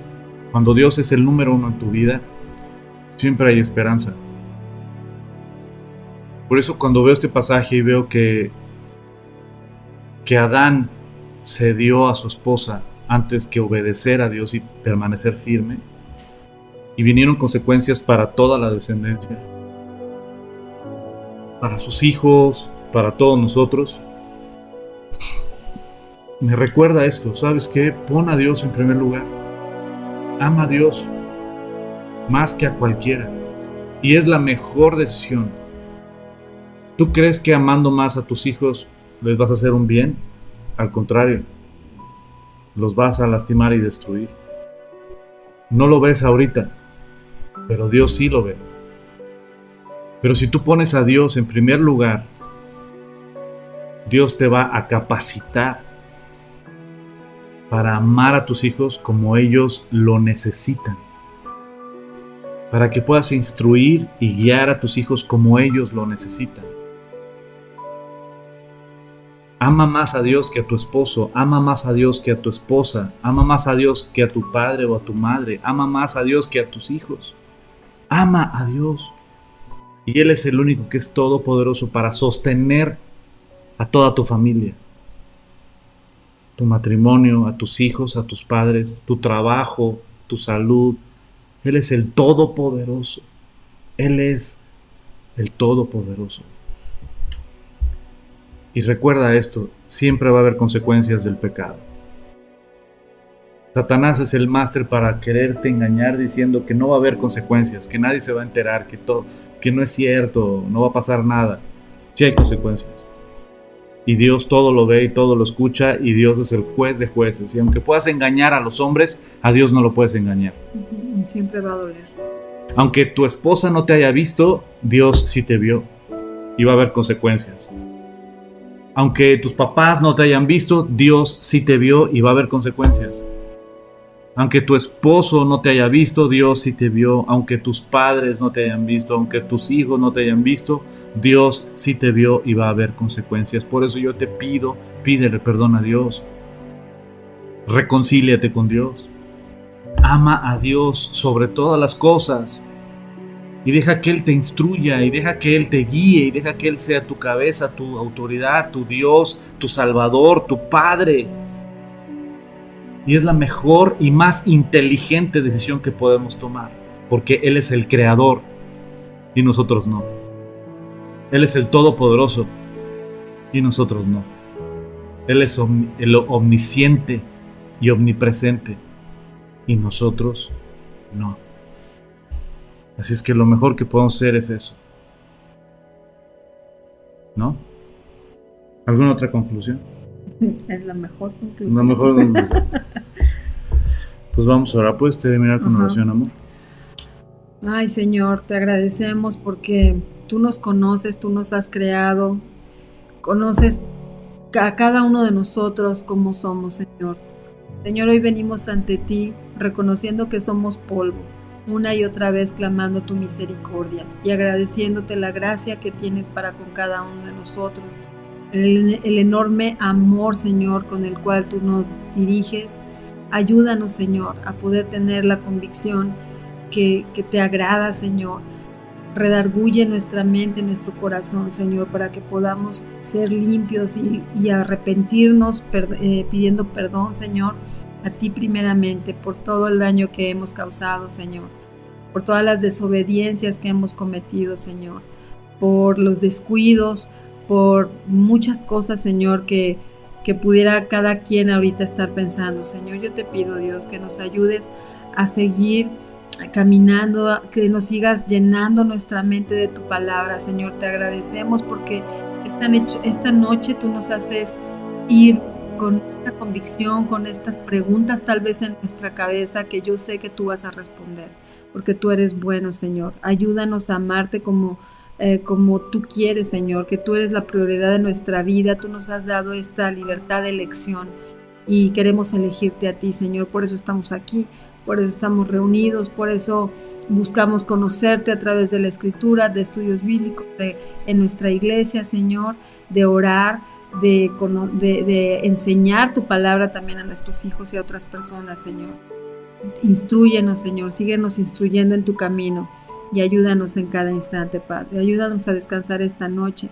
cuando Dios es el número uno en tu vida, siempre hay esperanza. Por eso cuando veo este pasaje y veo que Adán cedió a su esposa antes que obedecer a Dios y permanecer firme, y vinieron consecuencias para toda la descendencia, para sus hijos, para todos nosotros, me recuerda esto. ¿Sabes qué? Pon a Dios en primer lugar. Ama a Dios más que a cualquiera, y es la mejor decisión. ¿Tú crees que amando más a tus hijos les vas a hacer un bien? Al contrario, los vas a lastimar y destruir. No lo ves ahorita, pero Dios sí lo ve. Pero si tú pones a Dios en primer lugar, Dios te va a capacitar para amar a tus hijos como ellos lo necesitan, para que puedas instruir y guiar a tus hijos como ellos lo necesitan. Ama más a Dios que a tu esposo, ama más a Dios que a tu esposa, ama más a Dios que a tu padre o a tu madre, ama más a Dios que a tus hijos. Ama a Dios. Y Él es el único que es todopoderoso para sostener a toda tu familia, tu matrimonio, a tus hijos, a tus padres, tu trabajo, tu salud. Él es el todopoderoso. Él es el todopoderoso. Y recuerda esto, siempre va a haber consecuencias del pecado. Satanás es el máster para quererte engañar diciendo que no va a haber consecuencias, que nadie se va a enterar, que no es cierto, no va a pasar nada. Sí hay consecuencias. Y Dios todo lo ve y todo lo escucha, y Dios es el juez de jueces. Y aunque puedas engañar a los hombres, a Dios no lo puedes engañar. Siempre va a doler. Aunque tu esposa no te haya visto, Dios sí te vio. Y va a haber consecuencias. Aunque tus papás no te hayan visto, Dios sí te vio y va a haber consecuencias. Aunque tu esposo no te haya visto, Dios sí te vio. Aunque tus padres no te hayan visto, aunque tus hijos no te hayan visto, Dios sí te vio y va a haber consecuencias. Por eso yo te pido, pídele perdón a Dios. Reconcíliate con Dios. Ama a Dios sobre todas las cosas. Y deja que Él te instruya, y deja que Él te guíe, y deja que Él sea tu cabeza, tu autoridad, tu Dios, tu Salvador, tu Padre. Y es la mejor y más inteligente decisión que podemos tomar, porque Él es el Creador y nosotros no. Él es el Todopoderoso y nosotros no. Él es el omnisciente y omnipresente y nosotros no. Así es que lo mejor que podemos hacer es eso, ¿no? ¿Alguna otra conclusión? Es la mejor conclusión. La mejor conclusión. Pues vamos a orar. ¿Puedes terminar con oración, amor? Ay, Señor, te agradecemos porque tú nos conoces, tú nos has creado, conoces a cada uno de nosotros como somos, Señor. Señor, hoy venimos ante ti reconociendo que somos polvo, una y otra vez clamando tu misericordia y agradeciéndote la gracia que tienes para con cada uno de nosotros, el enorme amor, Señor, con el cual tú nos diriges. Ayúdanos, Señor, a poder tener la convicción que te agrada, Señor. Redarguye nuestra mente, nuestro corazón, Señor, para que podamos ser limpios y arrepentirnos pidiendo perdón, Señor, a ti primeramente por todo el daño que hemos causado, Señor, por todas las desobediencias que hemos cometido, Señor, por los descuidos, por muchas cosas, Señor, que pudiera cada quien ahorita estar pensando. Señor, yo te pido, Dios, que nos ayudes a seguir caminando, que nos sigas llenando nuestra mente de tu palabra, Señor. Te agradecemos porque esta noche tú nos haces ir con esta convicción, con estas preguntas tal vez en nuestra cabeza que yo sé que tú vas a responder, porque tú eres bueno, Señor. Ayúdanos a amarte como tú quieres, Señor, que tú eres la prioridad de nuestra vida. Tú nos has dado esta libertad de elección y queremos elegirte a ti, Señor. Por eso estamos aquí, por eso estamos reunidos, por eso buscamos conocerte a través de la Escritura, de estudios bíblicos, en nuestra iglesia, Señor, de orar, de enseñar tu palabra también a nuestros hijos y a otras personas, Señor. Instrúyenos, Señor, síguenos instruyendo en tu camino y ayúdanos en cada instante, Padre. Ayúdanos a descansar esta noche.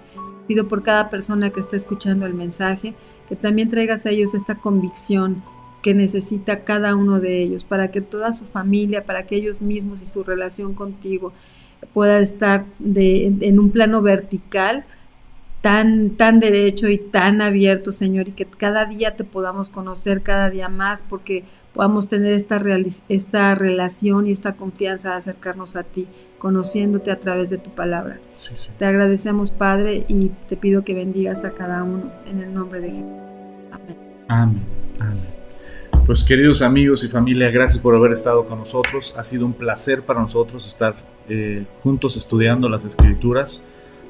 Pido por cada persona que está escuchando el mensaje, que también traigas a ellos esta convicción que necesita cada uno de ellos, para que toda su familia, para que ellos mismos y su relación contigo pueda estar en un plano vertical, tan derecho y tan abierto, Señor, y que cada día te podamos conocer cada día más, porque podamos tener esta relación y esta confianza de acercarnos a ti, conociéndote a través de tu palabra. Sí, sí. Te agradecemos, Padre, y te pido que bendigas a cada uno en el nombre de Jesús. Amén. Amén. Amén. Pues queridos amigos y familia, gracias por haber estado con nosotros. Ha sido un placer para nosotros estar juntos estudiando las Escrituras.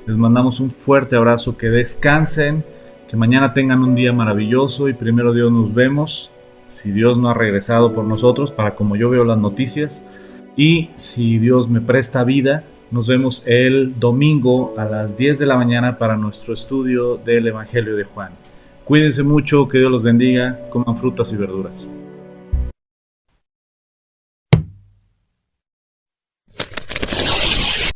Les mandamos un fuerte abrazo, que descansen, que mañana tengan un día maravilloso y primero Dios nos vemos, si Dios no ha regresado por nosotros, para como yo veo las noticias, y si Dios me presta vida, nos vemos el domingo a las 10 de la mañana para nuestro estudio del Evangelio de Juan. Cuídense mucho, que Dios los bendiga, coman frutas y verduras.